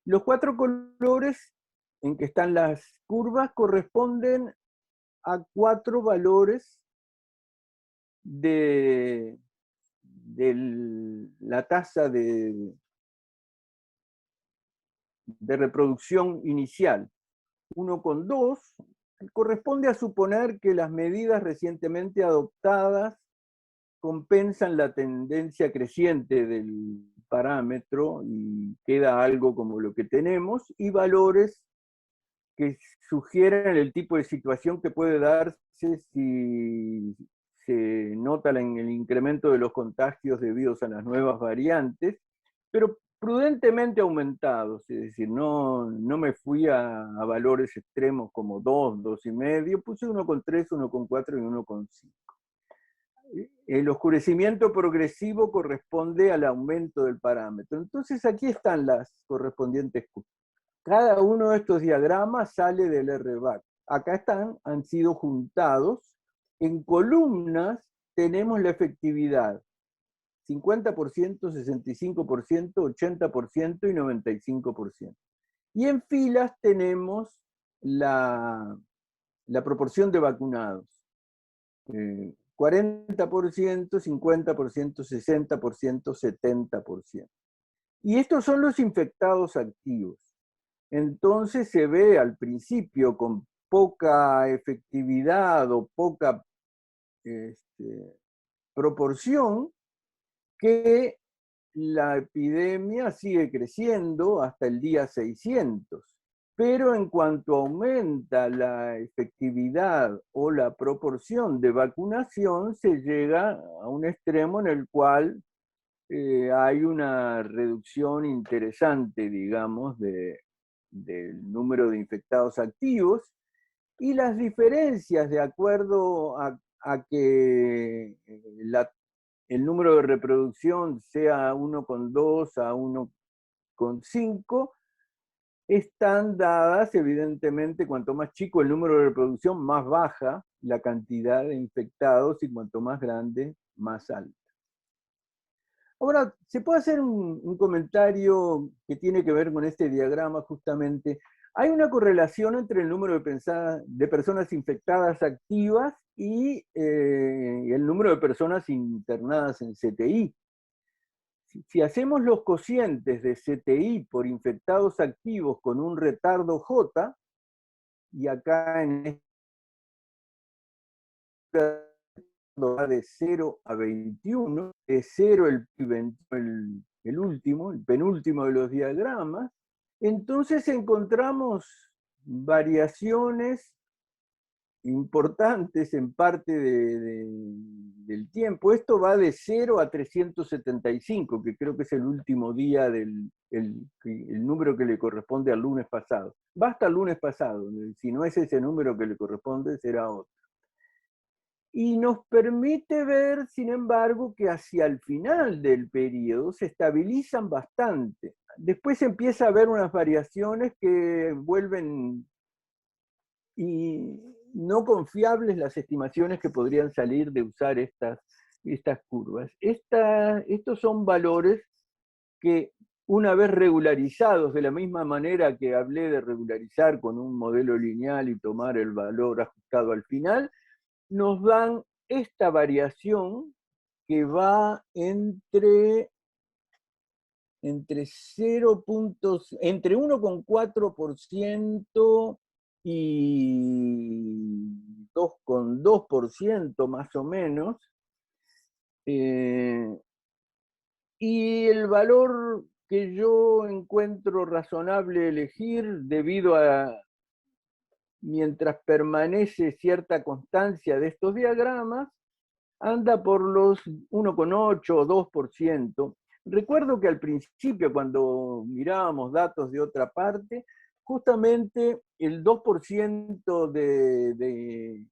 Los 4 colores en que están las curvas corresponden a 4 valores de la tasa de reproducción inicial. 1,2 corresponde a suponer que las medidas recientemente adoptadas compensan la tendencia creciente del parámetro y queda algo como lo que tenemos, y valores que sugieren el tipo de situación que puede darse si se nota el incremento de los contagios debidos a las nuevas variantes, pero prudentemente aumentados, es decir, no me fui a valores extremos como 2, 2,5, puse 1,3, 1,4 y 1,5. El oscurecimiento progresivo corresponde al aumento del parámetro. Entonces aquí están las correspondientes curvas. Cada uno de estos diagramas sale del RBAC. Acá han sido juntados. En columnas tenemos la efectividad. 50%, 65%, 80% y 95%. Y en filas tenemos la proporción de vacunados. 40%, 50%, 60%, 70%. Y estos son los infectados activos. Entonces se ve al principio con poca efectividad o poca proporción que la epidemia sigue creciendo hasta el día 600. Pero en cuanto aumenta la efectividad o la proporción de vacunación, se llega a un extremo en el cual hay una reducción interesante, digamos, del número de infectados activos, y las diferencias de acuerdo a que el número de reproducción sea 1,2 a 1,5, están dadas, evidentemente, cuanto más chico el número de reproducción, más baja la cantidad de infectados, y cuanto más grande, más alta. Ahora, se puede hacer un comentario que tiene que ver con este diagrama justamente. Hay una correlación entre el número de personas infectadas activas y el número de personas internadas en CTI. Si hacemos los cocientes de CTI por infectados activos con un retardo J, y acá en esta va de 0 a 21, es 0 el penúltimo de los diagramas, entonces encontramos variaciones importantes en parte del tiempo. Esto va de 0 a 375, que creo que es el último día el número que le corresponde al lunes pasado. Va hasta el lunes pasado, si no es ese número que le corresponde, será otro. Y nos permite ver, sin embargo, que hacia el final del periodo se estabilizan bastante. Después empieza a haber unas variaciones que vuelven no confiables las estimaciones que podrían salir de usar estas curvas. Estos son valores que, una vez regularizados, de la misma manera que hablé de regularizar con un modelo lineal y tomar el valor ajustado al final, nos dan esta variación que va entre 1,4% y 2,2% más o menos. Y el valor que yo encuentro razonable elegir, debido a, mientras permanece cierta constancia de estos diagramas, anda por los 1,8 o 2%. Recuerdo que al principio, cuando mirábamos datos de otra parte, justamente el 2% de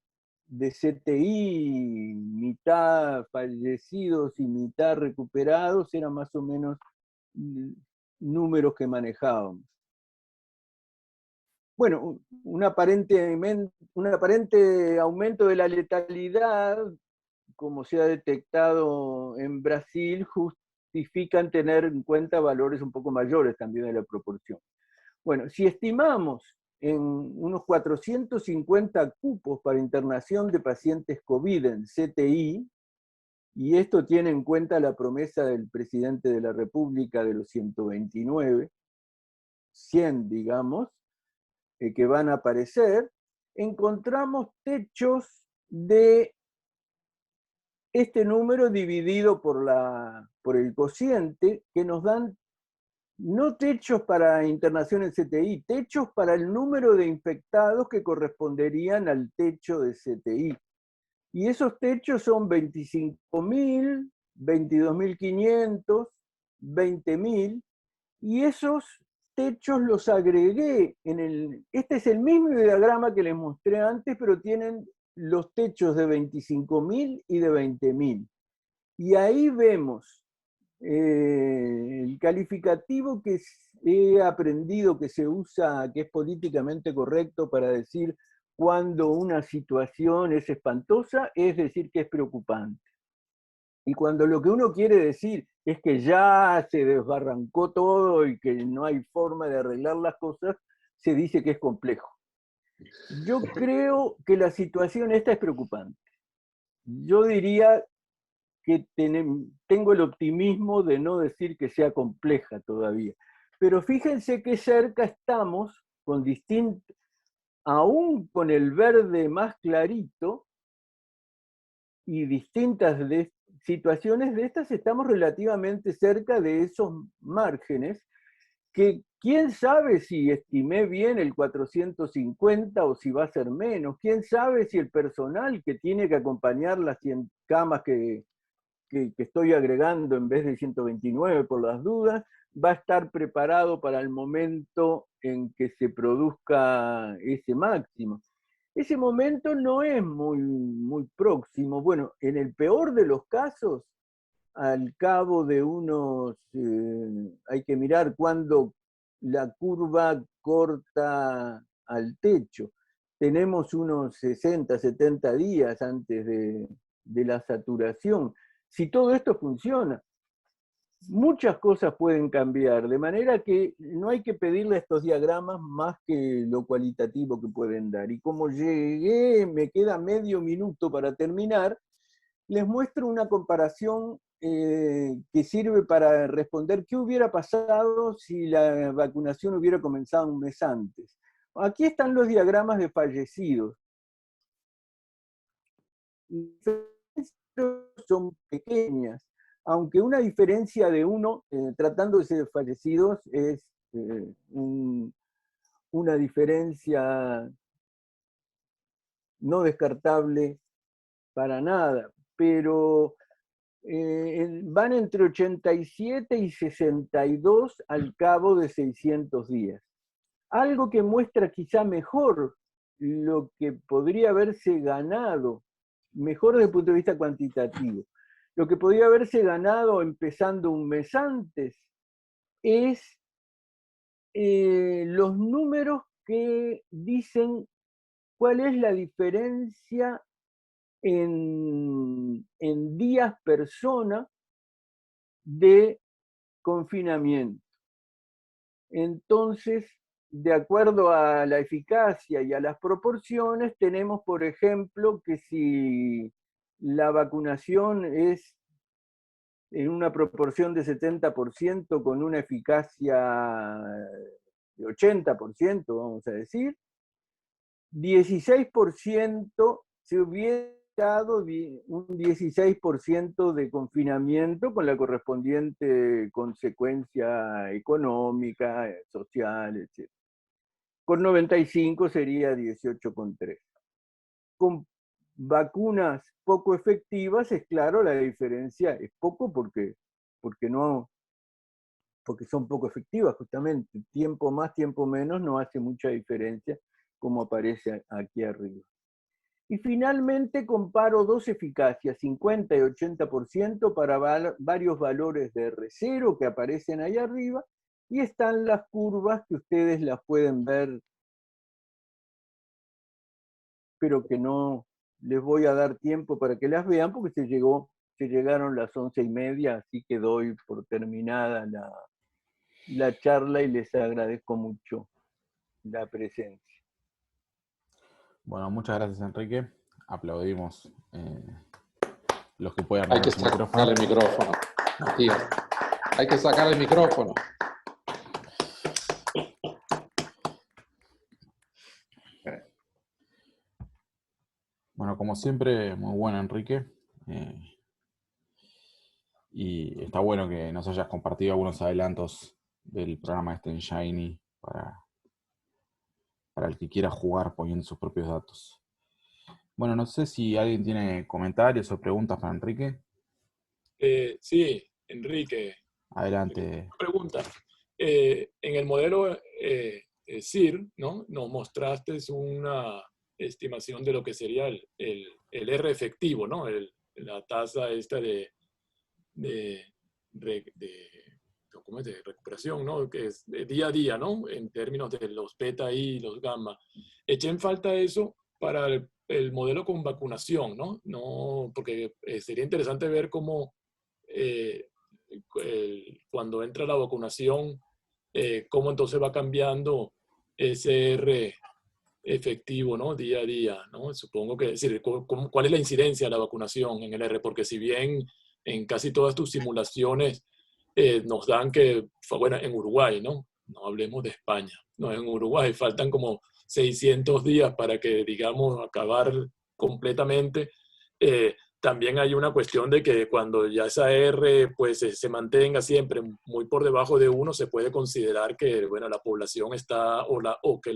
CTI, mitad fallecidos y mitad recuperados, eran más o menos números que manejábamos. Bueno, un aparente aumento de la letalidad, como se ha detectado en Brasil, justifican tener en cuenta valores un poco mayores también de la proporción. Bueno, si estimamos en unos 450 cupos para internación de pacientes COVID en CTI, y esto tiene en cuenta la promesa del presidente de la República de los 129, 100 digamos, que van a aparecer, encontramos techos de este número dividido por el cociente, que nos dan no techos para internación en CTI, techos para el número de infectados que corresponderían al techo de CTI. Y esos techos son 25.000, 22.500, 20.000, y esos techos los agregué este es el mismo diagrama que les mostré antes, pero tienen los techos de 25.000 y de 20.000. Y ahí vemos el calificativo que he aprendido que se usa, que es políticamente correcto para decir cuando una situación es espantosa, es decir que es preocupante. Y cuando lo que uno quiere decir es que ya se desbarrancó todo y que no hay forma de arreglar las cosas, se dice que es complejo. Yo creo que la situación esta es preocupante. Yo diría que tengo el optimismo de no decir que sea compleja todavía. Pero fíjense qué cerca estamos, aún con el verde más clarito, y distintas situaciones de estas, estamos relativamente cerca de esos márgenes, que quién sabe si estimé bien el 450 o si va a ser menos, quién sabe si el personal que tiene que acompañar las 100 camas que estoy agregando en vez de 129 por las dudas, va a estar preparado para el momento en que se produzca ese máximo. Ese momento no es muy próximo. Bueno, en el peor de los casos, al cabo de hay que mirar cuándo la curva corta al techo. Tenemos unos 60, 70 días antes de la saturación. Si todo esto funciona, muchas cosas pueden cambiar, de manera que no hay que pedirle a estos diagramas más que lo cualitativo que pueden dar. Y como llegué, me queda medio minuto para terminar, les muestro una comparación que sirve para responder qué hubiera pasado si la vacunación hubiera comenzado un mes antes. Aquí están los diagramas de fallecidos. Son pequeñas, aunque una diferencia de uno, tratándose de fallecidos, es una diferencia no descartable para nada, pero van entre 87 y 62 al cabo de 600 días. Algo que muestra quizá mejor lo que podría haberse ganado, mejor desde el punto de vista cuantitativo, lo que podría haberse ganado empezando un mes antes es los números que dicen cuál es la diferencia en días persona de confinamiento. Entonces, de acuerdo a la eficacia y a las proporciones, tenemos, por ejemplo, que si la vacunación es en una proporción de 70% con una eficacia de 80%, vamos a decir, 16% se hubiera dado un 16% de confinamiento con la correspondiente consecuencia económica, social, etc. Con 95 sería 18,3. vacunas poco efectivas, es claro, la diferencia es poco porque son poco efectivas, justamente. Tiempo más, tiempo menos no hace mucha diferencia, como aparece aquí arriba. Y finalmente comparo dos eficacias, 50 y 80% para varios valores de R0 que aparecen ahí arriba, y están las curvas que ustedes las pueden ver, pero que no les voy a dar tiempo para que las vean, porque se llegaron las 11:30, así que doy por terminada la charla y les agradezco mucho la presencia. Bueno, muchas gracias, Enrique. Aplaudimos los que puedan. Hay que sacar el micrófono, Matías. Hay que sacar el micrófono. Bueno, como siempre, muy bueno, Enrique. Y está bueno que nos hayas compartido algunos adelantos del programa este en Shiny para el que quiera jugar poniendo sus propios datos. Bueno, no sé si alguien tiene comentarios o preguntas para Enrique. Sí, Enrique. Adelante. Pregunta. En el modelo SIR, ¿no? Nos mostraste una estimación de lo que sería el R efectivo, ¿no? La tasa esta de ¿cómo es? De recuperación, ¿no? Que es de día a día, ¿no? En términos de los beta y los gamma. Eché en falta eso para el modelo con vacunación, ¿no? No, porque sería interesante ver cómo cuando entra la vacunación, cómo entonces va cambiando ese R efectivo, ¿no? Día a día, ¿no? Supongo que, es decir, ¿cuál es la incidencia de la vacunación en el R? Porque si bien en casi todas tus simulaciones nos dan que, bueno, en Uruguay, ¿no? No hablemos de España, no, en Uruguay faltan como 600 días para que, digamos, acabar completamente. También hay una cuestión de que cuando ya esa R pues se mantenga siempre muy por debajo de 1, se puede considerar que, bueno, la población está, o que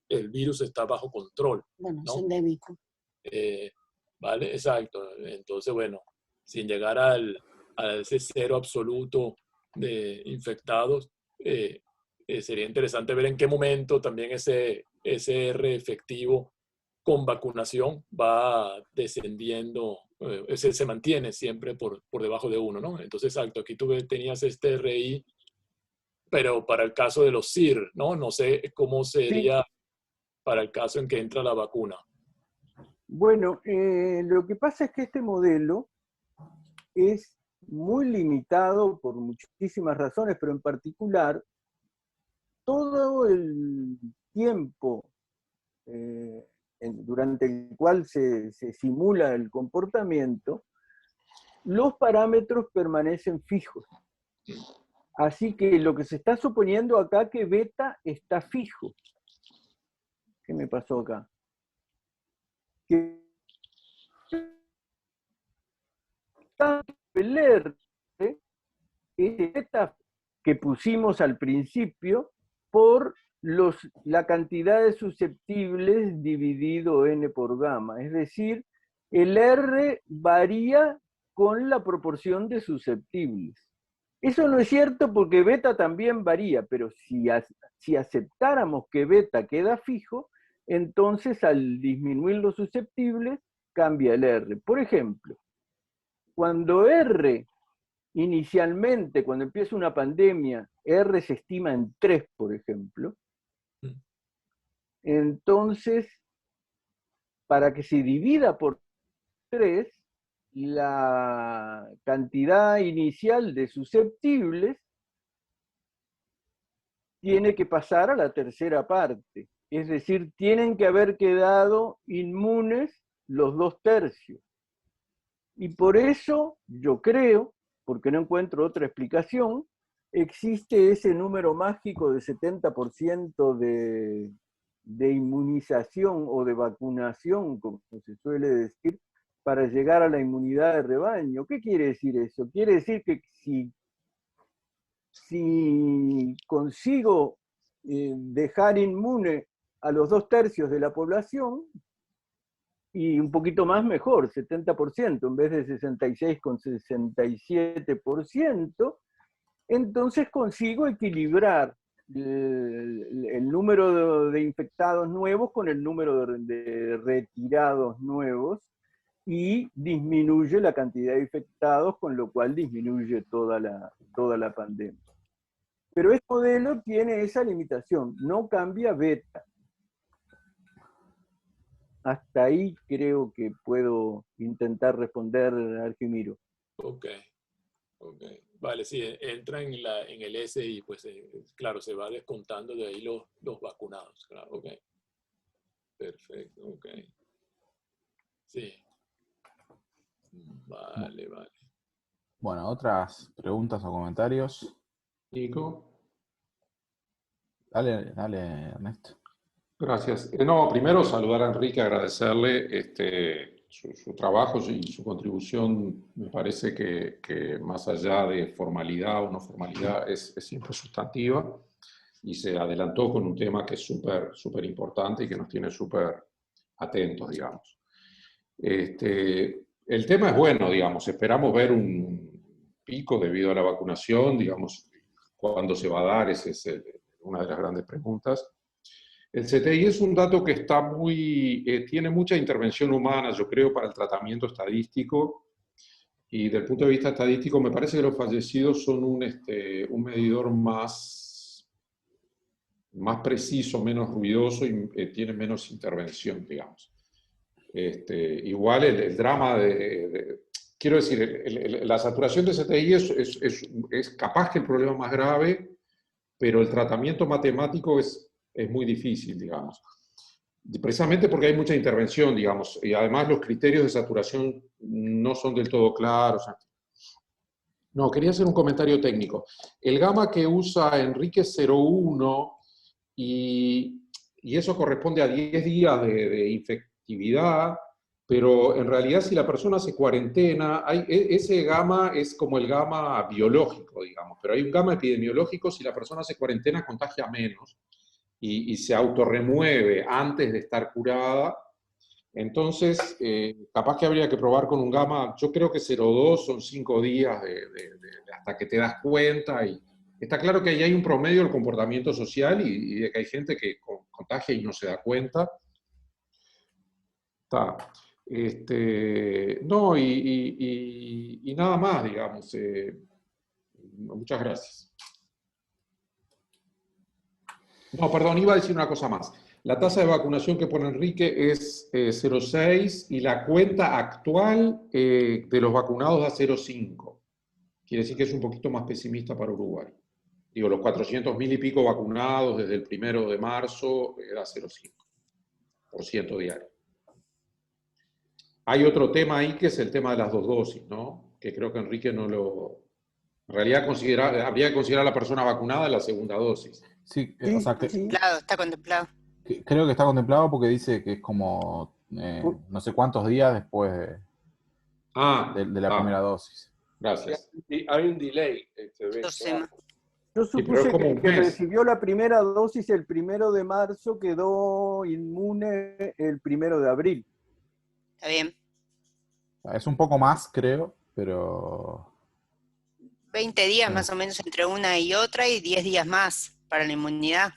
el virus está bajo control. Bueno, ¿no? es endémico. ¿Vale? Exacto. Entonces, bueno, sin llegar a ese cero absoluto de infectados, sería interesante ver en qué momento también ese R efectivo con vacunación va descendiendo, se mantiene siempre por debajo de 1, ¿no? Entonces, exacto, aquí tú tenías este RI, pero para el caso de los SIR, ¿no? No sé cómo sería para el caso en que entra la vacuna. Bueno, lo que pasa es que este modelo es muy limitado por muchísimas razones, pero en particular, todo el tiempo durante el cual se simula el comportamiento, los parámetros permanecen fijos. Así que lo que se está suponiendo acá es que beta está fijo. ¿Qué me pasó acá? Que el R, ese beta que pusimos al principio, por la cantidad de susceptibles dividido n por gamma. Es decir, el R varía con la proporción de susceptibles. Eso no es cierto porque beta también varía, pero si aceptáramos que beta queda fijo, entonces al disminuir los susceptibles, cambia el R. Por ejemplo, cuando R inicialmente, cuando empieza una pandemia, R se estima en 3, por ejemplo, entonces, para que se divida por 3, la cantidad inicial de susceptibles tiene que pasar a la tercera parte. Es decir, tienen que haber quedado inmunes los 2/3. Y por eso, yo creo, porque no encuentro otra explicación, existe ese número mágico de 70% de inmunización o de vacunación, como se suele decir, para llegar a la inmunidad de rebaño. ¿Qué quiere decir eso? Quiere decir que si consigo dejar inmune a los 2/3 de la población, y un poquito más mejor, 70%, en vez de 66,67%, entonces consigo equilibrar el número de infectados nuevos con el número de retirados nuevos y disminuye la cantidad de infectados, con lo cual disminuye toda la pandemia. Pero este modelo tiene esa limitación, no cambia beta. Hasta ahí creo que puedo intentar responder, Argimiro. Ok. Vale, sí, entra en el S y pues claro, se va descontando de ahí los vacunados. Claro, ok. Perfecto, ok. Sí. Vale. Bueno, otras preguntas o comentarios. Nico. Dale, Ernesto. Gracias. No, primero saludar a Enrique, agradecerle su trabajo y su contribución. Me parece que más allá de formalidad o no formalidad, es siempre sustantiva y se adelantó con un tema que es súper importante y que nos tiene súper atentos, digamos. El tema es bueno, digamos, esperamos ver un pico debido a la vacunación, digamos, cuándo se va a dar, esa es una de las grandes preguntas. El CTI es un dato que está tiene mucha intervención humana, yo creo, para el tratamiento estadístico, y del punto de vista estadístico me parece que los fallecidos son un medidor más preciso, menos ruidoso y tiene menos intervención, digamos. Igual el drama quiero decir, la saturación de CTI es capaz que el problema más grave, pero el tratamiento matemático es muy difícil, digamos. Precisamente porque hay mucha intervención, digamos, y además los criterios de saturación no son del todo claros. No, quería hacer un comentario técnico. El gamma que usa Enrique 01, y eso corresponde a 10 días de infectividad, pero en realidad si la persona hace cuarentena, ese gamma es como el gamma biológico, digamos, pero hay un gamma epidemiológico, si la persona hace cuarentena contagia menos y se autorremueve antes de estar curada. Entonces, capaz que habría que probar con un gamma, yo creo que 0,2 son 5 días hasta que te das cuenta, y está claro que ahí hay un promedio del comportamiento social y de que hay gente que contagia y no se da cuenta. Está. No, y nada más, digamos. Muchas gracias. No, perdón, iba a decir una cosa más. La tasa de vacunación que pone Enrique es 0,6 y la cuenta actual de los vacunados da 0,5. Quiere decir que es un poquito más pesimista para Uruguay. Digo, los 400.000 y pico vacunados desde el 1 de marzo era 0,5% diario. Hay otro tema ahí que es el tema de las 2 dosis, ¿no? Que creo que Enrique no lo... En realidad habría que considerar a la persona vacunada en la segunda dosis. Sí, o sea, Está contemplado. Creo que está contemplado porque dice que es como no sé cuántos días después de la primera dosis. Gracias. Hay un delay. Yo supuse que recibió la primera dosis el 1 de marzo, quedó inmune el 1 de abril. Está bien. Es un poco más, creo, pero... 20 días más o menos entre una y otra y 10 días más para la inmunidad.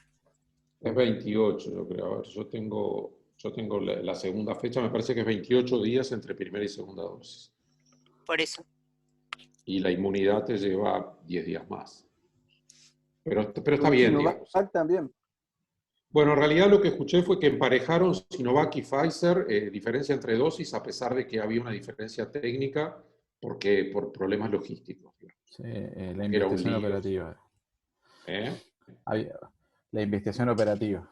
Es 28, yo creo. A ver, yo tengo la segunda fecha, me parece que es 28 días entre primera y segunda dosis. Por eso. Y la inmunidad te lleva 10 días más. Pero está bien, digamos. También. Bueno, en realidad lo que escuché fue que emparejaron Sinovac y Pfizer, diferencia entre dosis, a pesar de que había una diferencia técnica, por problemas logísticos. Sí, la investigación operativa. La investigación operativa.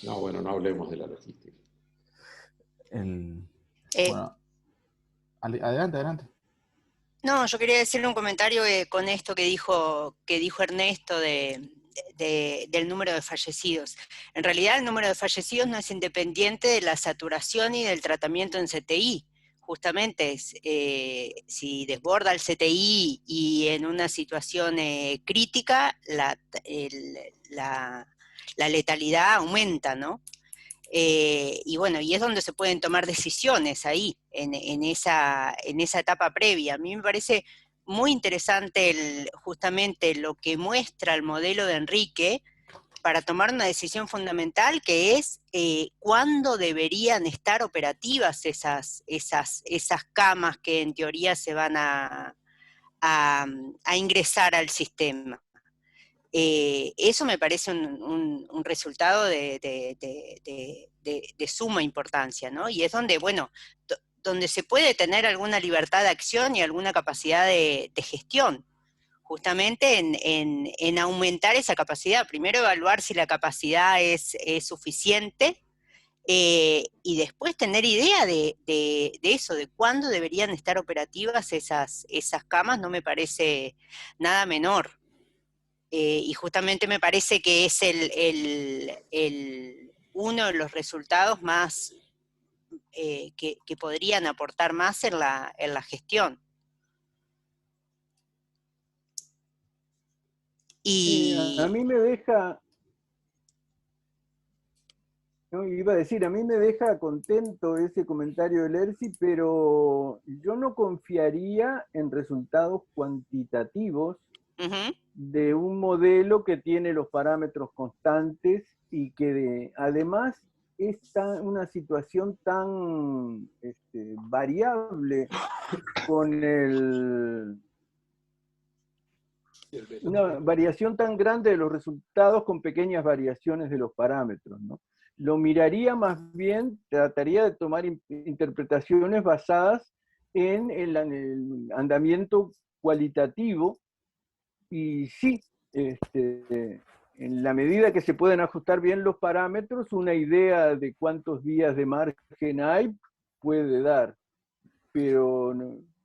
No, bueno, no hablemos de la logística. Bueno, adelante. No, yo quería decir un comentario con esto que dijo Ernesto del número de fallecidos. En realidad el número de fallecidos no es independiente de la saturación y del tratamiento en CTI. Justamente, si desborda el CTI y en una situación crítica, la letalidad aumenta, ¿no? Y bueno, y es donde se pueden tomar decisiones ahí, en esa etapa previa. A mí me parece muy interesante justamente lo que muestra el modelo de Enrique para tomar una decisión fundamental, que es cuándo deberían estar operativas esas camas que en teoría se van a ingresar al sistema. Eso me parece un resultado de suma importancia, ¿no? Y es donde, bueno, donde se puede tener alguna libertad de acción y alguna capacidad de gestión, justamente en aumentar esa capacidad. Primero evaluar si la capacidad es suficiente, y después tener idea de eso, de cuándo deberían estar operativas esas camas, no me parece nada menor. Y justamente me parece que es uno de los resultados más que podrían aportar más en la gestión. Y a mí me deja, no, iba a decir, a mí me deja contento ese comentario de Lercy, pero yo no confiaría en resultados cuantitativos de un modelo que tiene los parámetros constantes y que además es una situación tan variable con una variación tan grande de los resultados con pequeñas variaciones de los parámetros, ¿no? Lo miraría más bien, trataría de tomar interpretaciones basadas en el andamiento cualitativo, y sí, en la medida que se pueden ajustar bien los parámetros, una idea de cuántos días de margen hay puede dar, pero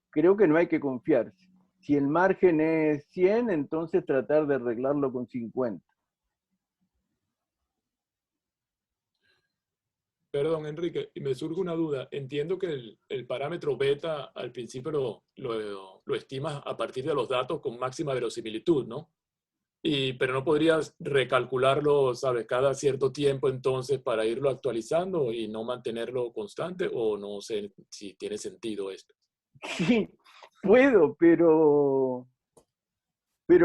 creo que no hay que confiarse. Si el margen es 100, entonces tratar de arreglarlo con 50. Perdón, Enrique, y me surge una duda. Entiendo que el parámetro beta al principio lo estimas a partir de los datos con máxima verosimilitud, ¿no? Pero no podrías recalcularlo, ¿sabes? Cada cierto tiempo entonces para irlo actualizando y no mantenerlo constante, o no sé si tiene sentido esto. Sí, puedo, pero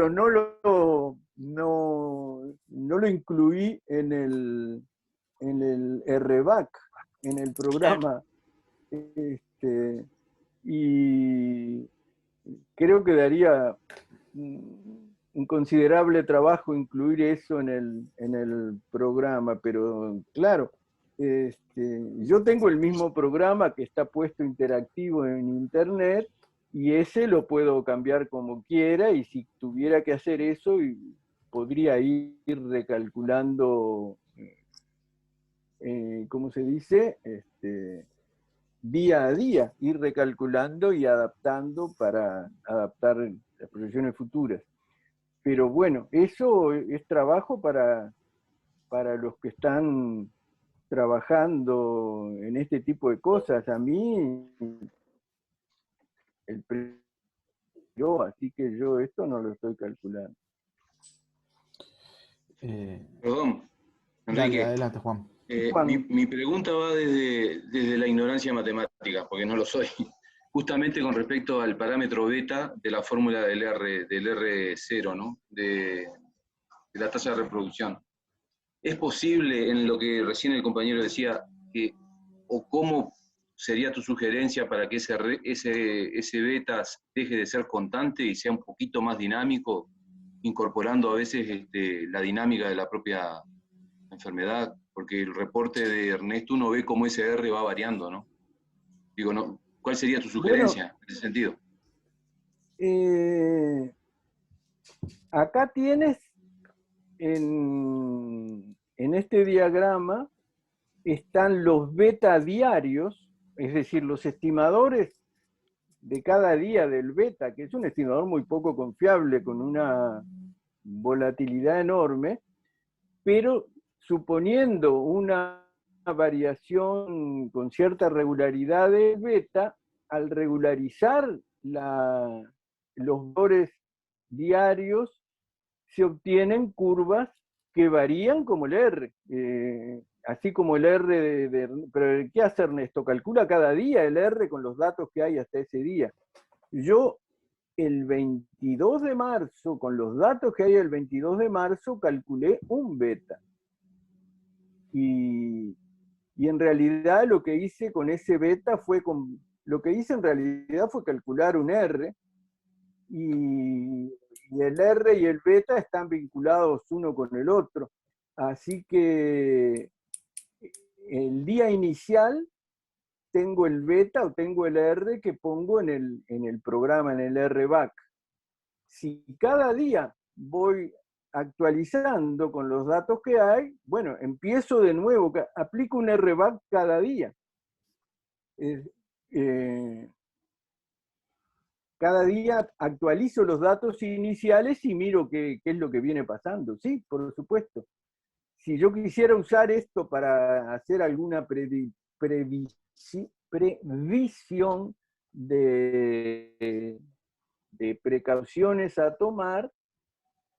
no lo incluí en el RBAC, en el programa. Y creo que daría un considerable trabajo incluir eso en el programa, pero claro, yo tengo el mismo programa que está puesto interactivo en internet, y ese lo puedo cambiar como quiera, y si tuviera que hacer eso, podría ir recalculando, ¿cómo se dice? Día a día, ir recalculando y adaptando para adaptar las proyecciones futuras. Pero bueno, eso es trabajo para los que están trabajando en este tipo de cosas. A mí, así que yo esto no lo estoy calculando. Perdón, Enrique. Dale, adelante, Juan. Mi pregunta va desde la ignorancia matemática, porque no lo soy. Justamente con respecto al parámetro beta de la fórmula del R0, ¿no? De la tasa de reproducción. ¿Es posible, en lo que recién el compañero decía, o cómo sería tu sugerencia para que ese beta deje de ser constante y sea un poquito más dinámico, incorporando a veces la dinámica de la propia enfermedad? Porque el reporte de Ernesto uno ve cómo ese R va variando, ¿no? Digo, ¿no? ¿Cuál sería tu sugerencia en ese sentido? Acá tienes en este diagrama están los beta diarios, es decir, los estimadores de cada día del beta, que es un estimador muy poco confiable, con una volatilidad enorme, pero suponiendo una variación con cierta regularidad del beta, al regularizar los valores diarios, se obtienen curvas que varían como el R. así como el R pero ¿qué hace Ernesto? Calcula cada día el R con los datos que hay hasta ese día. Yo el 22 de marzo, con los datos que hay el 22 de marzo, calculé un beta. Y en realidad lo que hice con ese beta lo que hice en realidad fue calcular un R, y el R y el beta están vinculados uno con el otro. Así que el día inicial tengo el beta o tengo el R que pongo en el programa, en el RBAC. Si cada día voy actualizando con los datos que hay, bueno, empiezo de nuevo, aplico un RBAC cada día. Cada día actualizo los datos iniciales y miro qué es lo que viene pasando. Sí, por supuesto. Si yo quisiera usar esto para hacer alguna previsión de precauciones a tomar,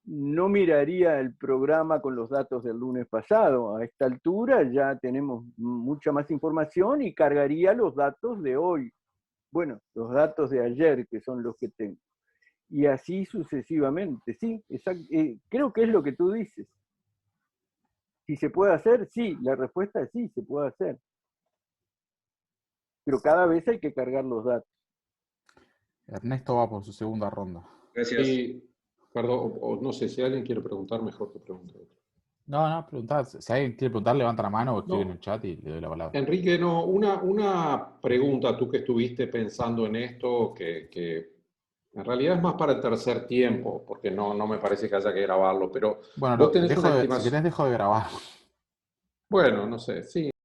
no miraría el programa con los datos del lunes pasado. A esta altura ya tenemos mucha más información y cargaría los datos de hoy. Bueno, los datos de ayer, que son los que tengo. Y así sucesivamente. Sí, creo que es lo que tú dices. Si se puede hacer, sí. La respuesta es sí, se puede hacer. Pero cada vez hay que cargar los datos. Ernesto va por su segunda ronda. Gracias. Sí, perdón, o no sé, si alguien quiere preguntar, mejor que pregunte. No, preguntad. Si alguien quiere preguntar, levanta la mano o escribe No. en el chat y le doy la palabra. Enrique, no, una pregunta, tú que estuviste pensando en esto, que en realidad es más para el tercer tiempo, porque no me parece que haya que grabarlo, pero Bueno, vos tenés una si estimación. querés dejo de grabar. Bueno, no sé, sí.